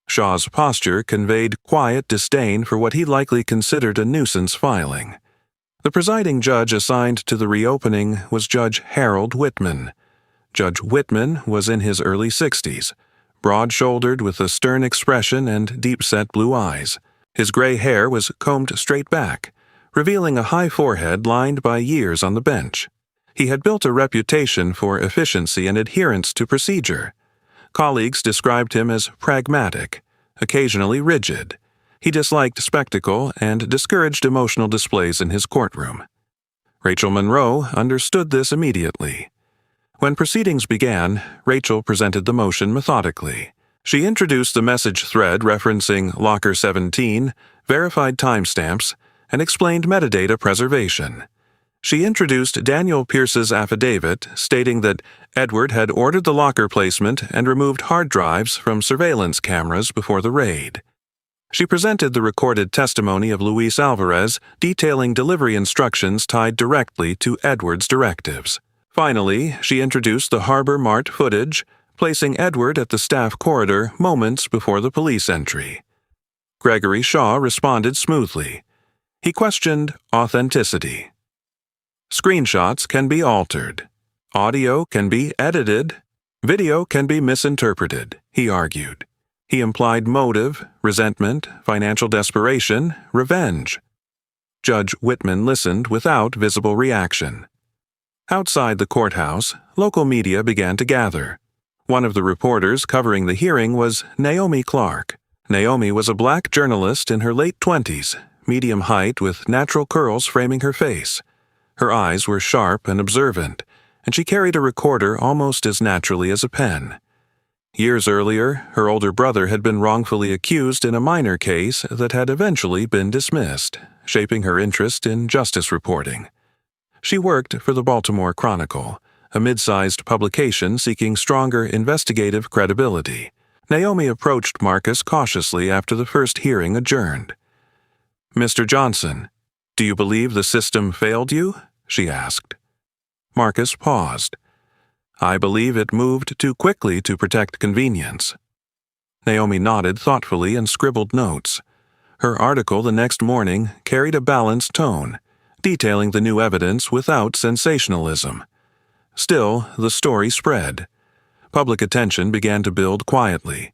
Shaw's posture conveyed quiet disdain for what he likely considered a nuisance filing. The presiding judge assigned to the reopening was Judge Harold Whitman. Judge Whitman was in his early 60s, broad-shouldered with a stern expression and deep-set blue eyes. His gray hair was combed straight back, revealing a high forehead lined by years on the bench. He had built a reputation for efficiency and adherence to procedure. Colleagues described him as pragmatic, occasionally rigid. He disliked spectacle and discouraged emotional displays in his courtroom. Rachel Monroe understood this immediately. When proceedings began, Rachel presented the motion methodically. She introduced the message thread referencing Locker 17, verified timestamps, and explained metadata preservation. She introduced Daniel Pierce's affidavit stating that Edward had ordered the locker placement and removed hard drives from surveillance cameras before the raid. She presented the recorded testimony of Luis Alvarez detailing delivery instructions tied directly to Edward's directives. Finally, she introduced the Harbor Mart footage, placing Edward at the staff corridor moments before the police entry. Gregory Shaw responded smoothly. He questioned authenticity. Screenshots can be altered. Audio can be edited. Video can be misinterpreted, he argued. He implied motive, resentment, financial desperation, revenge. Judge Whitman listened without visible reaction. Outside the courthouse, local media began to gather. One of the reporters covering the hearing was Naomi Clark. Naomi was a black journalist in her late 20s, medium height with natural curls framing her face. Her eyes were sharp and observant, and she carried a recorder almost as naturally as a pen. Years earlier, her older brother had been wrongfully accused in a minor case that had eventually been dismissed, shaping her interest in justice reporting. She worked for the Baltimore Chronicle, a mid-sized publication seeking stronger investigative credibility. Naomi approached Marcus cautiously after the first hearing adjourned. "Mr. Johnson, do you believe the system failed you?" she asked. Marcus paused. "I believe it moved too quickly to protect convenience." Naomi nodded thoughtfully and scribbled notes. Her article the next morning carried a balanced tone, detailing the new evidence without sensationalism. Still, the story spread. Public attention began to build quietly.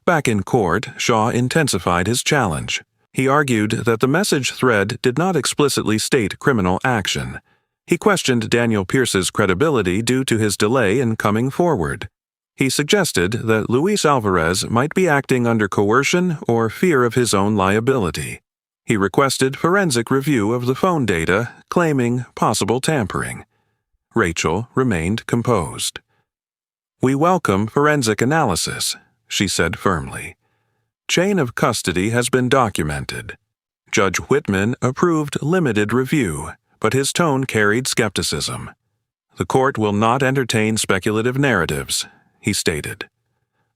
Back in court, Shaw intensified his challenge. He argued that the message thread did not explicitly state criminal action. He questioned Daniel Pierce's credibility due to his delay in coming forward. He suggested that Luis Alvarez might be acting under coercion or fear of his own liability. He requested forensic review of the phone data, claiming possible tampering. Rachel remained composed. "We welcome forensic analysis," she said firmly. "Chain of custody has been documented." Judge Whitman approved limited review, but his tone carried skepticism. "The court will not entertain speculative narratives," he stated.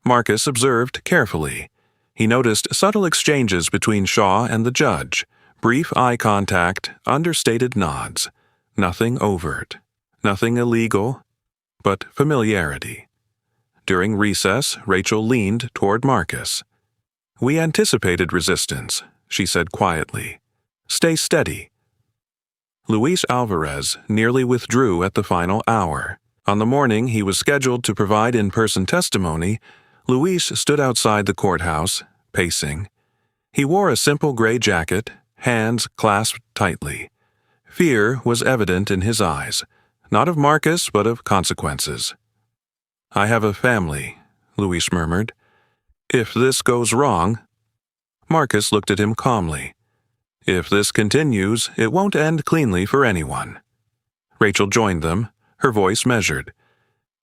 Marcus observed carefully. He noticed subtle exchanges between Shaw and the judge, brief eye contact, understated nods. Nothing overt, nothing illegal, but familiarity. During recess, Rachel leaned toward Marcus. "We anticipated resistance," she said quietly. "Stay steady." Luis Alvarez nearly withdrew at the final hour. On the morning he was scheduled to provide in-person testimony, Luis stood outside the courthouse, pacing. He wore a simple gray jacket, hands clasped tightly. Fear was evident in his eyes, not of Marcus but of consequences. "I have a family," Luis murmured. "If this goes wrong—" Marcus looked at him calmly. "If this continues, it won't end cleanly for anyone." Rachel joined them, her voice measured.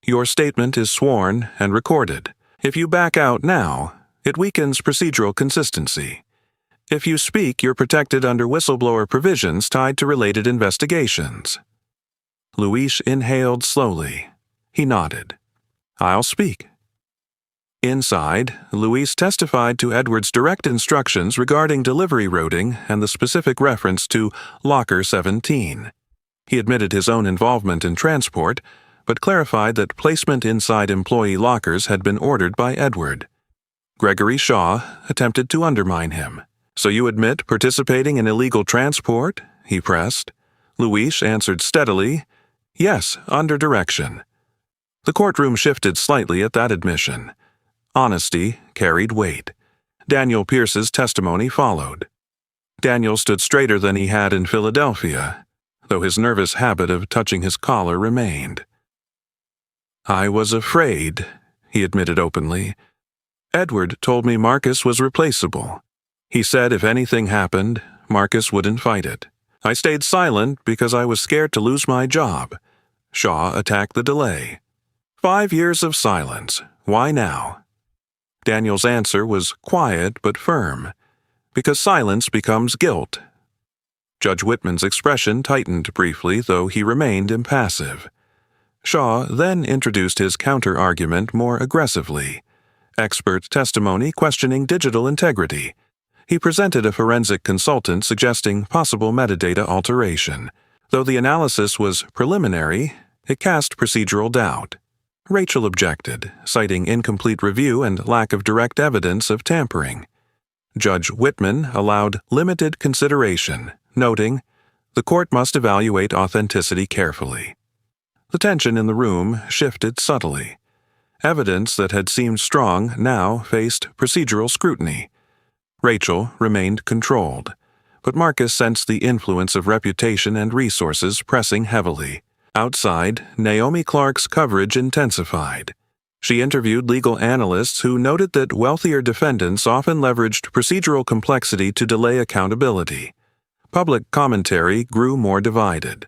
"Your statement is sworn and recorded. If you back out now, it weakens procedural consistency. If you speak, you're protected under whistleblower provisions tied to related investigations." Luis inhaled slowly. He nodded. "I'll speak." Inside, Luis testified to Edward's direct instructions regarding delivery routing and the specific reference to Locker 17. He admitted his own involvement in transport, but clarified that placement inside employee lockers had been ordered by Edward. Gregory Shaw attempted to undermine him. "So you admit participating in illegal transport?" he pressed. Luis answered steadily, "Yes, under direction." The courtroom shifted slightly at that admission. Honesty carried weight. Daniel Pierce's testimony followed. Daniel stood straighter than he had in Philadelphia, though his nervous habit of touching his collar remained. "I was afraid," he admitted openly. "Edward told me Marcus was replaceable. He said if anything happened, Marcus wouldn't fight it. I stayed silent because I was scared to lose my job." Shaw attacked the delay. 5 years of silence. Why now? Daniel's answer was quiet but firm. Because silence becomes guilt. Judge Whitman's expression tightened briefly, though he remained impassive. Shaw then introduced his counter-argument more aggressively. Expert testimony questioning digital integrity. He presented a forensic consultant suggesting possible metadata alteration. Though the analysis was preliminary, it cast procedural doubt. Rachel objected, citing incomplete review and lack of direct evidence of tampering. Judge Whitman allowed limited consideration, noting, "The court must evaluate authenticity carefully." The tension in the room shifted subtly. Evidence that had seemed strong now faced procedural scrutiny. Rachel remained controlled, but Marcus sensed the influence of reputation and resources pressing heavily. Outside, Naomi Clark's coverage intensified. She interviewed legal analysts who noted that wealthier defendants often leveraged procedural complexity to delay accountability. Public commentary grew more divided.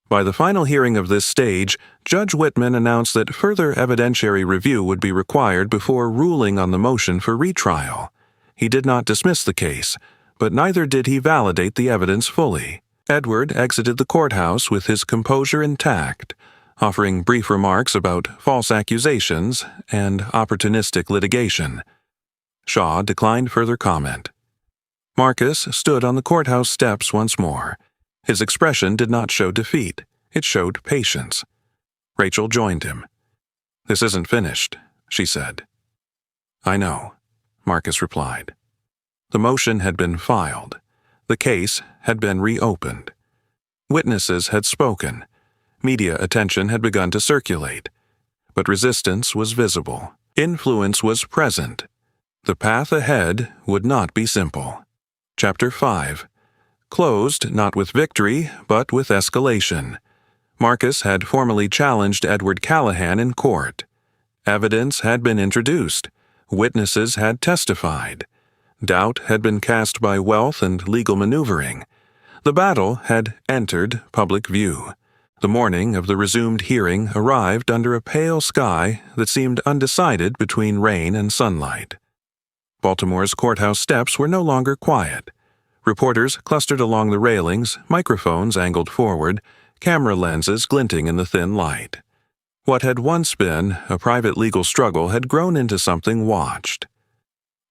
By the final hearing of this stage, Judge Whitman announced that further evidentiary review would be required before ruling on the motion for retrial. He did not dismiss the case, but neither did he validate the evidence fully. Edward exited the courthouse with his composure intact, offering brief remarks about false accusations and opportunistic litigation. Shaw declined further comment. Marcus stood on the courthouse steps once more. His expression did not show defeat, it showed patience. Rachel joined him. "This isn't finished," she said. "I know," Marcus replied. The motion had been filed. The case had been reopened. Witnesses had spoken. Media attention had begun to circulate. But resistance was visible. Influence was present. The path ahead would not be simple. Chapter 5. Closed not with victory, but with escalation. Marcus had formally challenged Edward Callahan in court. Evidence had been introduced. Witnesses had testified. Doubt had been cast by wealth and legal maneuvering. The battle had entered public view. The morning of the resumed hearing arrived under a pale sky that seemed undecided between rain and sunlight. Baltimore's courthouse steps were no longer quiet. Reporters clustered along the railings, microphones angled forward, camera lenses glinting in the thin light. What had once been a private legal struggle had grown into something watched.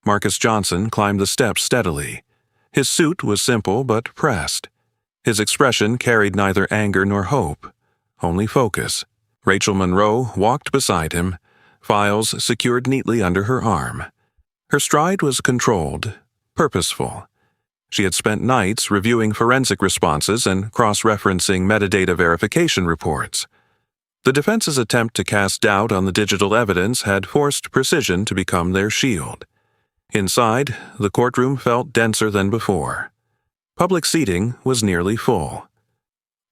Marcus Johnson climbed the steps steadily. His suit was simple but pressed. His expression carried neither anger nor hope, only focus. Rachel Monroe walked beside him, files secured neatly under her arm. Her stride was controlled, purposeful. She had spent nights reviewing forensic responses and cross-referencing metadata verification reports. The defense's attempt to cast doubt on the digital evidence had forced precision to become their shield. Inside, the courtroom felt denser than before. Public seating was nearly full.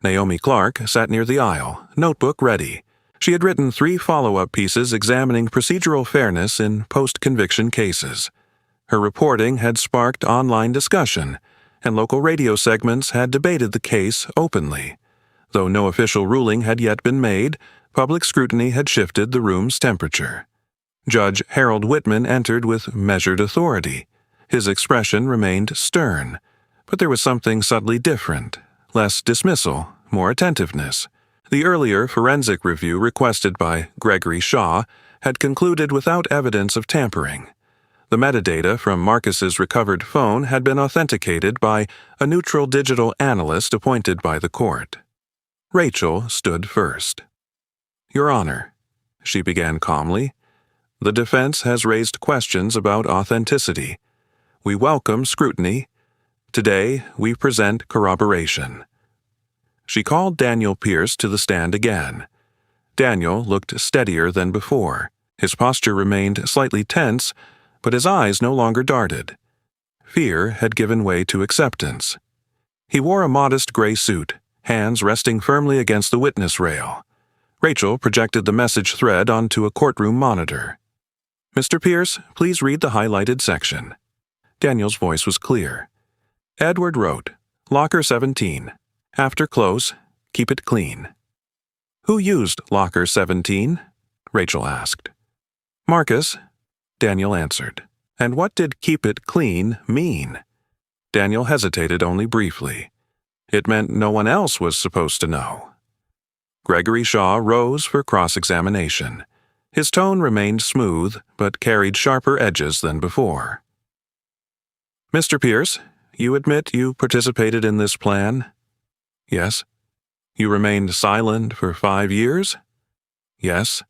Naomi Clark sat near the aisle, notebook ready. She had written 3 follow-up pieces examining procedural fairness in post-conviction cases. Her reporting had sparked online discussion, and local radio segments had debated the case openly. Though no official ruling had yet been made, public scrutiny had shifted the room's temperature. Judge Harold Whitman entered with measured authority. His expression remained stern, but there was something subtly different, less dismissal, more attentiveness. The earlier forensic review requested by Gregory Shaw had concluded without evidence of tampering. The metadata from Marcus's recovered phone had been authenticated by a neutral digital analyst appointed by the court. Rachel stood first. "Your Honor," she began calmly, "the defense has raised questions about authenticity. We welcome scrutiny. Today, we present corroboration." She called Daniel Pierce to the stand again. Daniel looked steadier than before. His posture remained slightly tense, but his eyes no longer darted. Fear had given way to acceptance. He wore a modest gray suit, hands resting firmly against the witness rail. Rachel projected the message thread onto a courtroom monitor. "Mr. Pierce, please read the highlighted section." Daniel's voice was clear. Edward wrote, "Locker 17. After close, keep it clean." "Who used Locker 17? Rachel asked. "Marcus," Daniel answered. "And what did keep it clean mean?" Daniel hesitated only briefly. It meant no one else was supposed to know. Gregory Shaw rose for cross-examination. His tone remained smooth, but carried sharper edges than before. "Mr. Pierce, you admit you participated in this plan?" "Yes." "You remained silent for 5 years?" "Yes."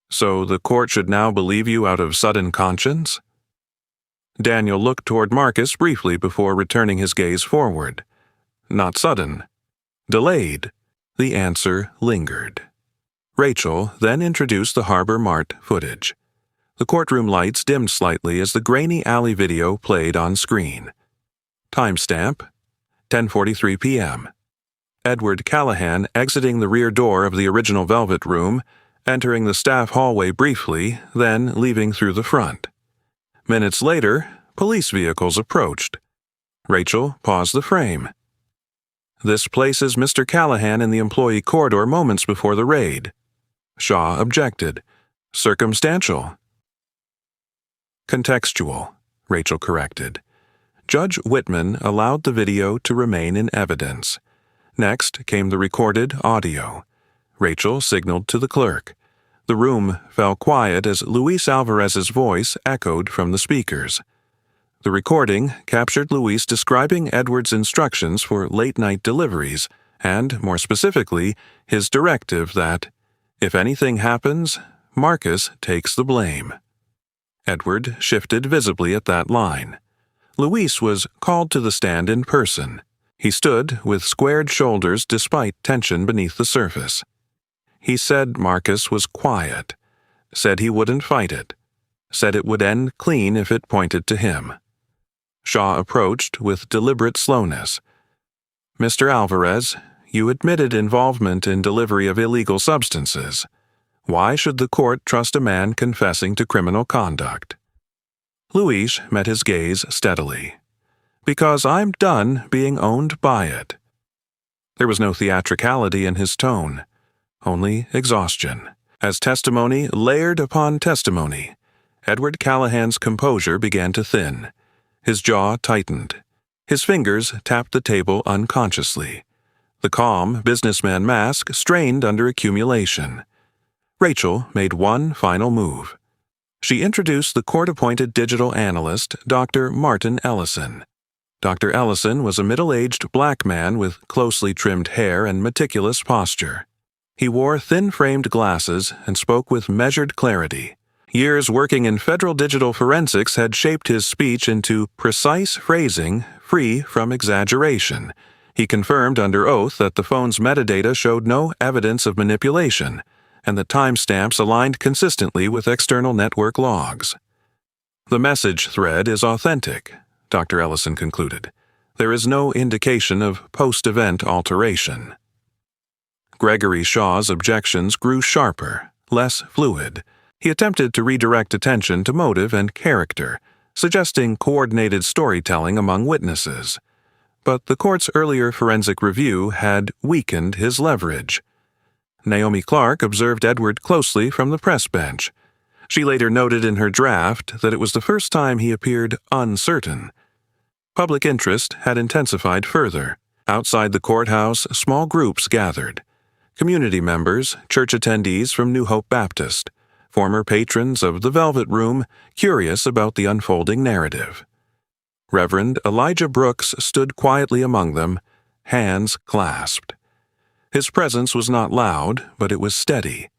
"So the court should now believe you out of sudden conscience?" Daniel looked toward Marcus briefly before returning his gaze forward. "Not sudden. Delayed." The answer lingered. Rachel then introduced the Harbor Mart footage. The courtroom lights dimmed slightly as the grainy alley video played on screen. Timestamp: 10:43 p.m. Edward Callahan exiting the rear door of the original Velvet Room, entering the staff hallway briefly, then leaving through the front. Minutes later, police vehicles approached. Rachel paused the frame. "This places Mr. Callahan in the employee corridor moments before the raid." Shaw objected. "Circumstantial." "Contextual," Rachel corrected. Judge Whitman allowed the video to remain in evidence. Next came the recorded audio. Rachel signaled to the clerk. The room fell quiet as Luis Alvarez's voice echoed from the speakers. The recording captured Luis describing Edward's instructions for late-night deliveries and, more specifically, his directive that, if anything happens, Marcus takes the blame. Edward shifted visibly at that line. Luis was called to the stand in person. He stood with squared shoulders despite tension beneath the surface. He said Marcus was quiet, said he wouldn't fight it, said it would end clean if it pointed to him. Shaw approached with deliberate slowness. "Mr. Alvarez, you admitted involvement in delivery of illegal substances. Why should the court trust a man confessing to criminal conduct?" Luis met his gaze steadily. "Because I'm done being owned by it." There was no theatricality in his tone, only exhaustion. As testimony layered upon testimony, Edward Callahan's composure began to thin. His jaw tightened. His fingers tapped the table unconsciously. The calm businessman mask strained under accumulation. Rachel made one final move. She introduced the court-appointed digital analyst, Dr. Martin Ellison. Dr. Ellison was a middle-aged black man with closely trimmed hair and meticulous posture. He wore thin-framed glasses and spoke with measured clarity. Years working in federal digital forensics had shaped his speech into precise phrasing, free from exaggeration. He confirmed under oath that the phone's metadata showed no evidence of manipulation, and the timestamps aligned consistently with external network logs. "The message thread is authentic," Dr. Ellison concluded. "There is no indication of post-event alteration." Gregory Shaw's objections grew sharper, less fluid. He attempted to redirect attention to motive and character, suggesting coordinated storytelling among witnesses. But the court's earlier forensic review had weakened his leverage. Naomi Clark observed Edward closely from the press bench. She later noted in her draft that it was the first time he appeared uncertain. Public interest had intensified further. Outside the courthouse, small groups gathered. community members, church attendees from New Hope Baptist, former patrons of the Velvet Room, curious about the unfolding narrative. Reverend Elijah Brooks stood quietly among them, hands clasped. His presence was not loud, but it was steady.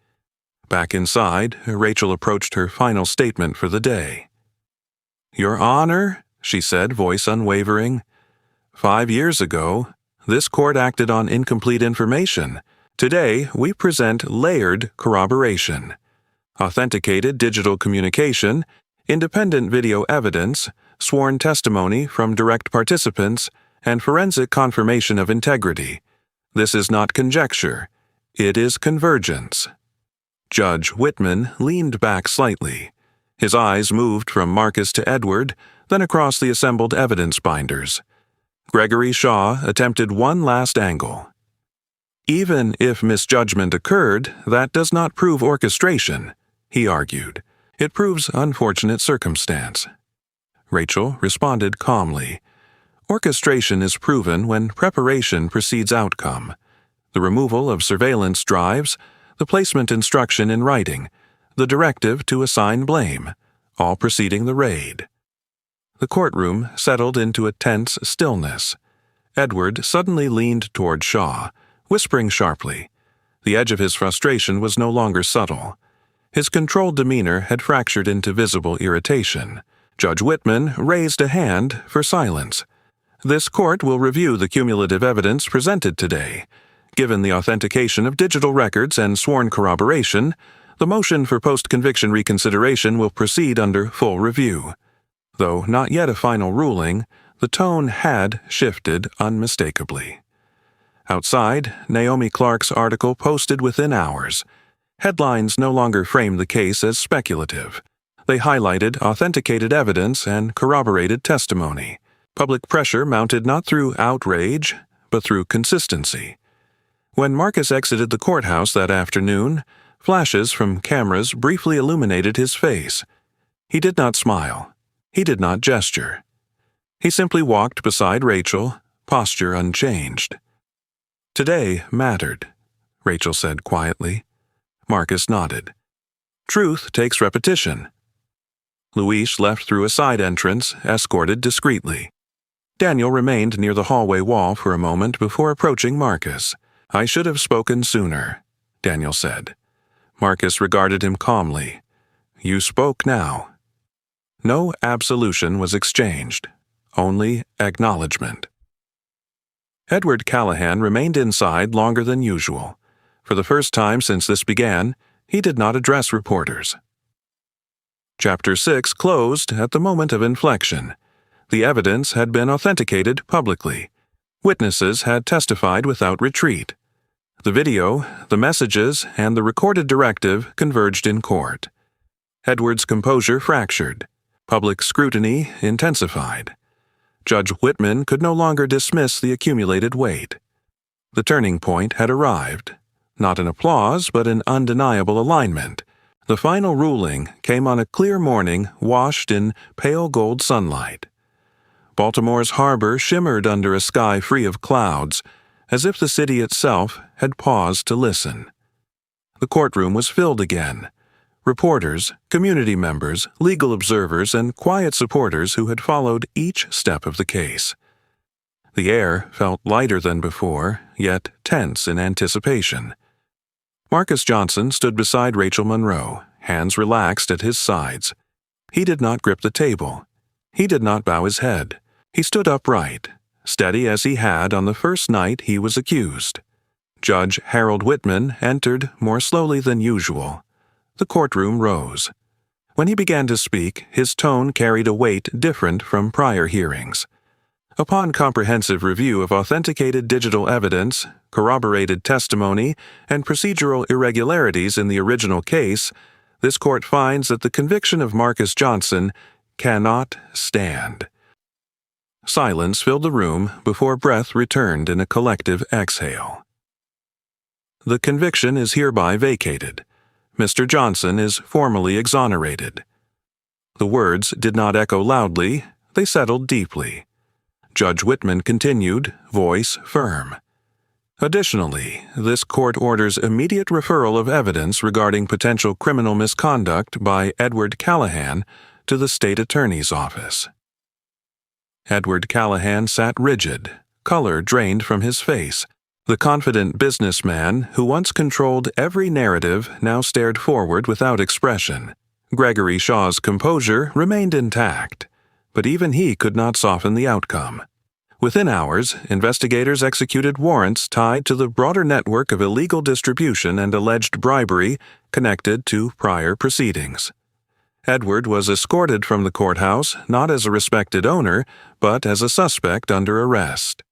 Back inside, Rachel approached her final statement for the day. "Your Honor," she said, voice unwavering, 5 years ago, this court acted on incomplete information. Today, we present layered corroboration, authenticated digital communication, independent video evidence, sworn testimony from direct participants, and forensic confirmation of integrity. This is not conjecture. It is convergence. Judge Whitman leaned back slightly. His eyes moved from Marcus to Edward, then across the assembled evidence binders. Gregory Shaw attempted one last angle. "Even if misjudgment occurred, that does not prove orchestration," he argued. "It proves unfortunate circumstance." Rachel responded calmly. Orchestration is proven when preparation precedes outcome. The removal of surveillance drives, the placement instruction in writing, the directive to assign blame, all preceding the raid. The courtroom settled into a tense stillness. Edward suddenly leaned toward Shaw, whispering sharply. The edge of his frustration was no longer subtle. His controlled demeanor had fractured into visible irritation. Judge Whitman raised a hand for silence. "This court will review the cumulative evidence presented today. Given the authentication of digital records and sworn corroboration, the motion for post-conviction reconsideration will proceed under full review." Though not yet a final ruling, the tone had shifted unmistakably. Outside, Naomi Clark's article posted within hours. Headlines no longer framed the case as speculative. They highlighted authenticated evidence and corroborated testimony. Public pressure mounted not through outrage, but through consistency. When Marcus exited the courthouse that afternoon, flashes from cameras briefly illuminated his face. He did not smile. He did not gesture. He simply walked beside Rachel, posture unchanged. "Today mattered," Rachel said quietly. Marcus nodded. "Truth takes repetition." Luis left through a side entrance, escorted discreetly. Daniel remained near the hallway wall for a moment before approaching Marcus. "I should have spoken sooner," Daniel said. Marcus regarded him calmly. "You spoke now." No absolution was exchanged, only acknowledgement. Edward Callahan remained inside longer than usual. For the first time since this began, he did not address reporters. Chapter 6 closed at the moment of inflection. The evidence had been authenticated publicly. Witnesses had testified without retreat. The video, the messages, and the recorded directive converged in court. Edward's composure fractured. Public scrutiny intensified. Judge Whitman could no longer dismiss the accumulated weight. The turning point had arrived. Not an applause, but an undeniable alignment. The final ruling came on a clear morning washed in pale gold sunlight. Baltimore's harbor shimmered under a sky free of clouds, as if the city itself had paused to listen. The courtroom was filled again. Reporters, community members, legal observers, and quiet supporters who had followed each step of the case. The air felt lighter than before, yet tense in anticipation. Marcus Johnson stood beside Rachel Monroe, hands relaxed at his sides. He did not grip the table. He did not bow his head. He stood upright, steady as he had on the first night he was accused. Judge Harold Whitman entered more slowly than usual. The courtroom rose. When he began to speak, his tone carried a weight different from prior hearings. Upon comprehensive review of authenticated digital evidence, corroborated testimony, and procedural irregularities in the original case, this court finds that the conviction of Marcus Johnson cannot stand. Silence filled the room before breath returned in a collective exhale. The conviction is hereby vacated. Mr. Johnson is formally exonerated. The words did not echo loudly, they settled deeply. Judge Whitman continued, voice firm. Additionally, this court orders immediate referral of evidence regarding potential criminal misconduct by Edward Callahan to the state attorney's office. Edward Callahan sat rigid, color drained from his face. The confident businessman who once controlled every narrative now stared forward without expression. Gregory Shaw's composure remained intact, but even he could not soften the outcome. Within hours, investigators executed warrants tied to the broader network of illegal distribution and alleged bribery connected to prior proceedings. Edward was escorted from the courthouse not as a respected owner, but as a suspect under arrest.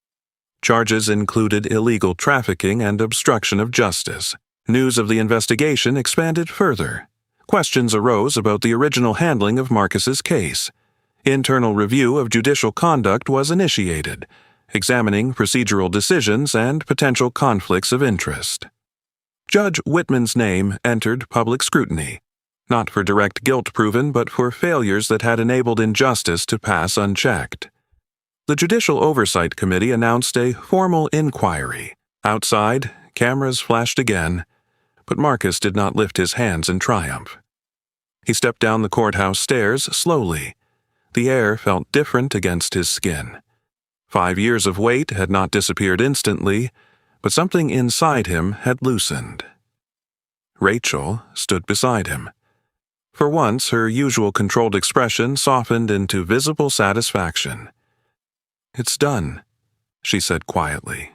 Charges included illegal trafficking and obstruction of justice. News of the investigation expanded further. Questions arose about the original handling of Marcus's case. Internal review of judicial conduct was initiated, examining procedural decisions and potential conflicts of interest. Judge Whitman's name entered public scrutiny, not for direct guilt proven, but for failures that had enabled injustice to pass unchecked. The Judicial Oversight Committee announced a formal inquiry. Outside, cameras flashed again, but Marcus did not lift his hands in triumph. He stepped down the courthouse stairs slowly. The air felt different against his skin. 5 years of weight had not disappeared instantly, but something inside him had loosened. Rachel stood beside him. For once, her usual controlled expression softened into visible satisfaction. "It's done," she said quietly.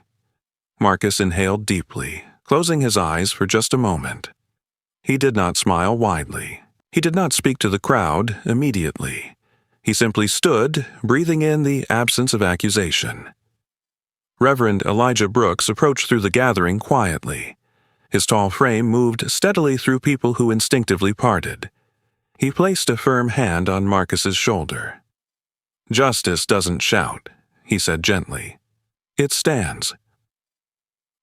Marcus inhaled deeply, closing his eyes for just a moment. He did not smile widely. He did not speak to the crowd immediately. He simply stood, breathing in the absence of accusation. Reverend Elijah Brooks approached through the gathering quietly. His tall frame moved steadily through people who instinctively parted. He placed a firm hand on Marcus's shoulder. "Justice doesn't shout," he said gently. "It stands."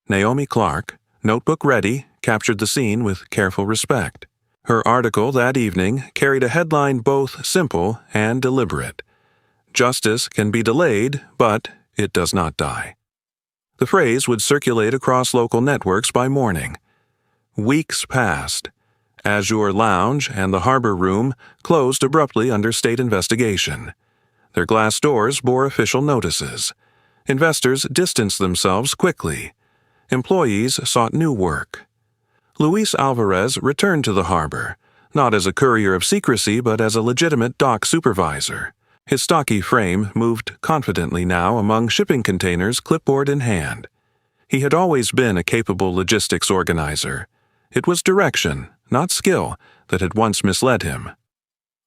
Naomi Clark, notebook ready, captured the scene with careful respect. Her article that evening carried a headline both simple and deliberate. "Justice can be delayed, but it does not die." The phrase would circulate across local networks by morning. Weeks passed. Azure Lounge and the Harbor Room closed abruptly under state investigation. Their glass doors bore official notices. Investors distanced themselves quickly. Employees sought new work. Luis Alvarez returned to the harbor, not as a courier of secrecy but as a legitimate dock supervisor. His stocky frame moved confidently now among shipping containers, clipboard in hand. He had always been a capable logistics organizer. It was direction, not skill, that had once misled him.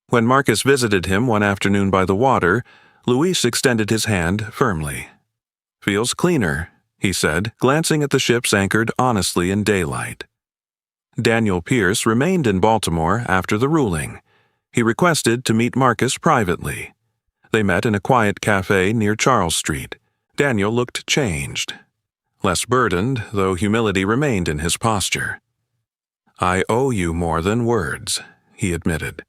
When Marcus visited him one afternoon by the water, Luis extended his hand firmly. "Feels cleaner," he said, glancing at the ships anchored honestly in daylight. Daniel Pierce remained in Baltimore after the ruling. He requested to meet Marcus privately. They met in a quiet cafe near Charles Street. Daniel looked changed, less burdened, though humility remained in his posture. "I owe you more than words," he admitted.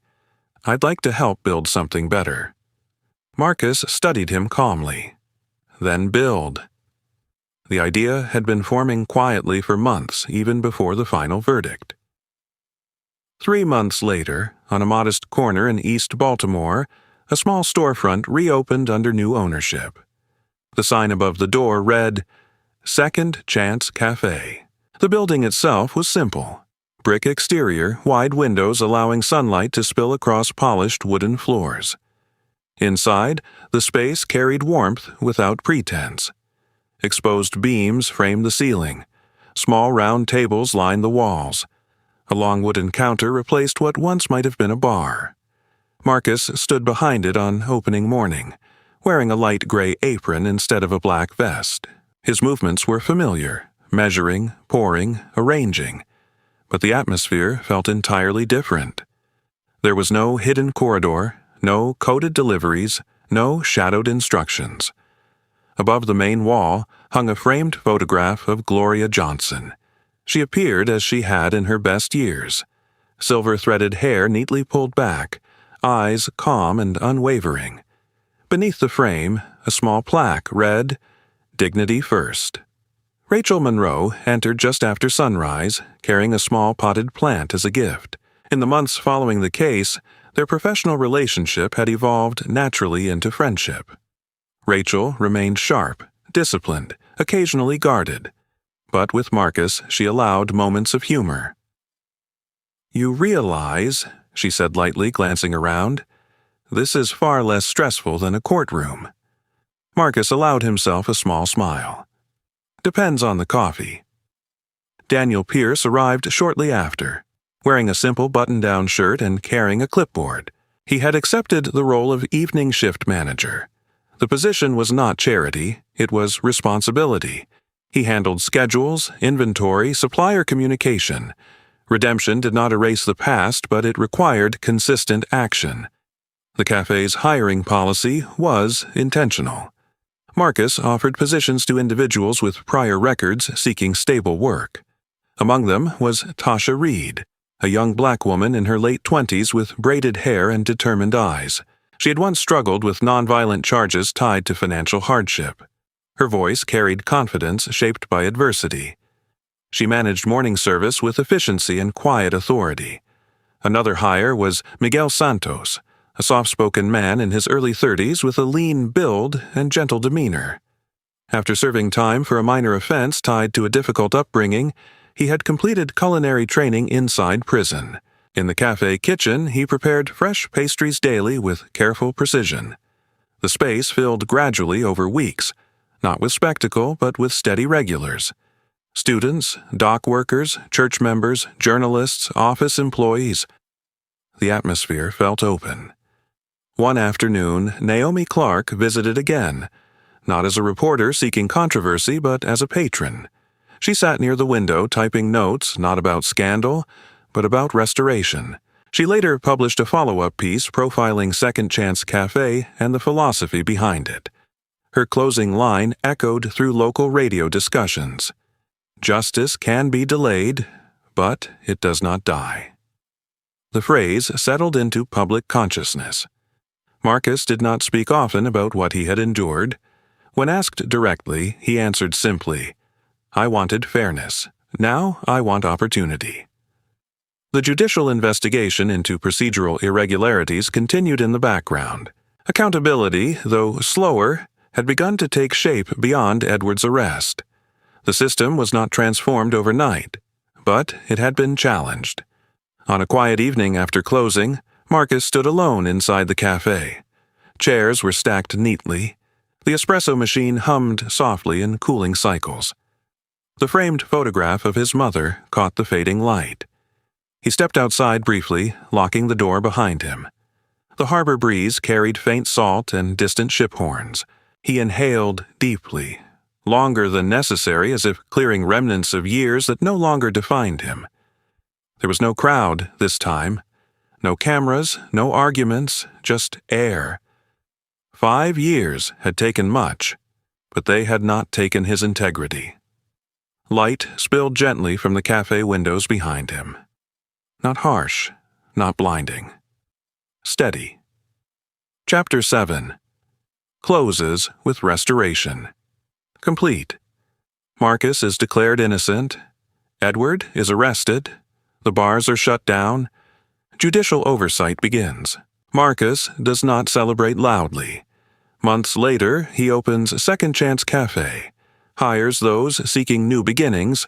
"I'd like to help build something better." Marcus studied him calmly. "Then build." The idea had been forming quietly for months, even before the final verdict. 3 months later, on a modest corner in East Baltimore, a small storefront reopened under new ownership. The sign above the door read, "Second Chance Cafe." The building itself was simple. Brick exterior, wide windows allowing sunlight to spill across polished wooden floors. Inside, the space carried warmth without pretense. Exposed beams framed the ceiling. Small round tables lined the walls. A long wooden counter replaced what once might have been a bar. Marcus stood behind it on opening morning, wearing a light gray apron instead of a black vest. His movements were familiar, measuring, pouring, arranging. But the atmosphere felt entirely different. There was no hidden corridor, no coded deliveries, no shadowed instructions. Above the main wall hung a framed photograph of Gloria Johnson. She appeared as she had in her best years. Silver-threaded hair neatly pulled back, eyes calm and unwavering. Beneath the frame, a small plaque read, "Dignity First." Rachel Monroe entered just after sunrise, carrying a small potted plant as a gift. In the months following the case, their professional relationship had evolved naturally into friendship. Rachel remained sharp, disciplined, occasionally guarded. But with Marcus, she allowed moments of humor. "You realize," she said lightly, glancing around, "this is far less stressful than a courtroom." Marcus allowed himself a small smile. "Depends on the coffee." Daniel Pierce arrived shortly after, wearing a simple button-down shirt and carrying a clipboard. He had accepted the role of evening shift manager. The position was not charity, it was responsibility. He handled schedules, inventory, supplier communication. Redemption did not erase the past, but it required consistent action. The cafe's hiring policy was intentional. Marcus offered positions to individuals with prior records seeking stable work. Among them was Tasha Reed, a young black woman in her late 20s with braided hair and determined eyes. She had once struggled with nonviolent charges tied to financial hardship. Her voice carried confidence shaped by adversity. She managed morning service with efficiency and quiet authority. Another hire was Miguel Santos, a soft-spoken man in his early 30s with a lean build and gentle demeanor. After serving time for a minor offense tied to a difficult upbringing, he had completed culinary training inside prison. In the cafe kitchen, he prepared fresh pastries daily with careful precision. The space filled gradually over weeks, not with spectacle, but with steady regulars. Students, dock workers, church members, journalists, office employees. The atmosphere felt open. One afternoon, Naomi Clark visited again, not as a reporter seeking controversy, but as a patron. She sat near the window typing notes not about scandal, but about restoration. She later published a follow-up piece profiling Second Chance Cafe and the philosophy behind it. Her closing line echoed through local radio discussions. "Justice can be delayed, but it does not die." The phrase settled into public consciousness. Marcus did not speak often about what he had endured. When asked directly, he answered simply, "I wanted fairness. Now I want opportunity." The judicial investigation into procedural irregularities continued in the background. Accountability, though slower, had begun to take shape beyond Edward's arrest. The system was not transformed overnight, but it had been challenged. On a quiet evening after closing, Marcus stood alone inside the cafe. Chairs were stacked neatly. The espresso machine hummed softly in cooling cycles. The framed photograph of his mother caught the fading light. He stepped outside briefly, locking the door behind him. The harbor breeze carried faint salt and distant ship horns. He inhaled deeply, longer than necessary, as if clearing remnants of years that no longer defined him. There was no crowd this time. No cameras, no arguments, just air. 5 years had taken much, but they had not taken his integrity. Light spilled gently from the cafe windows behind him. Not harsh, not blinding. Steady. Chapter 7. Closes with restoration. Complete. Marcus is declared innocent. Edward is arrested. The bars are shut down. Judicial oversight begins. Marcus does not celebrate loudly. Months later, he opens Second Chance Cafe, hires those seeking new beginnings,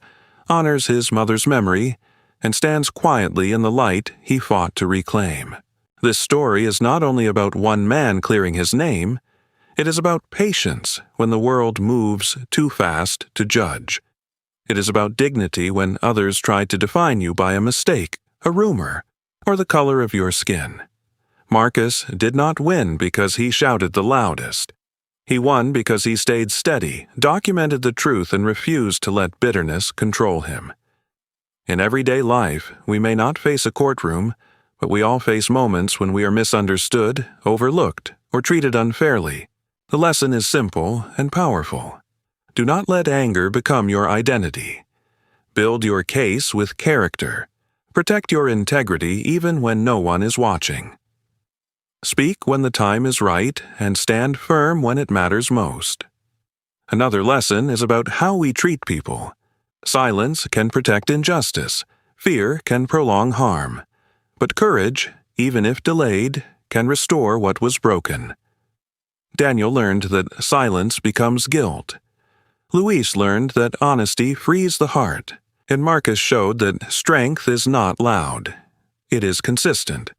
honors his mother's memory, and stands quietly in the light he fought to reclaim. This story is not only about one man clearing his name, it is about patience when the world moves too fast to judge. It is about dignity when others try to define you by a mistake, a rumor, or the color of your skin. Marcus did not win because he shouted the loudest. He won because he stayed steady, documented the truth, and refused to let bitterness control him. In everyday life, we may not face a courtroom, but we all face moments when we are misunderstood, overlooked, or treated unfairly. The lesson is simple and powerful. Do not let anger become your identity. Build your case with character. Protect your integrity even when no one is watching. Speak when the time is right and stand firm when it matters most. Another lesson is about how we treat people. Silence can protect injustice. Fear can prolong harm. But courage, even if delayed, can restore what was broken. Daniel learned that silence becomes guilt. Luis learned that honesty frees the heart. And Marcus showed that strength is not loud. It is consistent.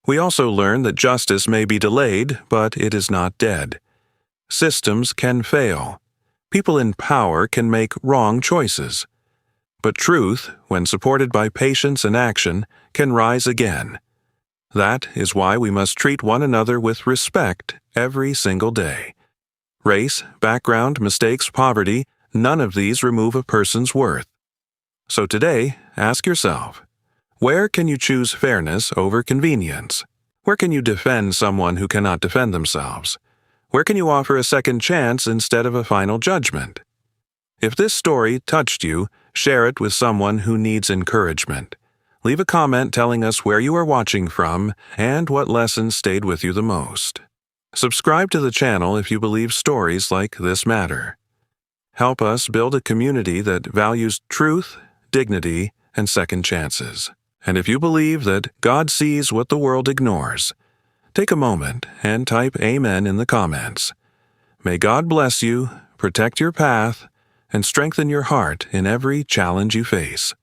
We also learn that justice may be delayed, but it is not dead. Systems can fail. People in power can make wrong choices. But truth, when supported by patience and action, can rise again. That is why we must treat one another with respect every single day. Race, background, mistakes, poverty, none of these remove a person's worth. So today, ask yourself, where can you choose fairness over convenience? Where can you defend someone who cannot defend themselves? Where can you offer a second chance instead of a final judgment? If this story touched you, share it with someone who needs encouragement. Leave a comment telling us where you are watching from and what lessons stayed with you the most. Subscribe to the channel if you believe stories like this matter. Help us build a community that values truth, dignity, and second chances. And if you believe that God sees what the world ignores, take a moment and type Amen in the comments. May God bless you, protect your path, and strengthen your heart in every challenge you face.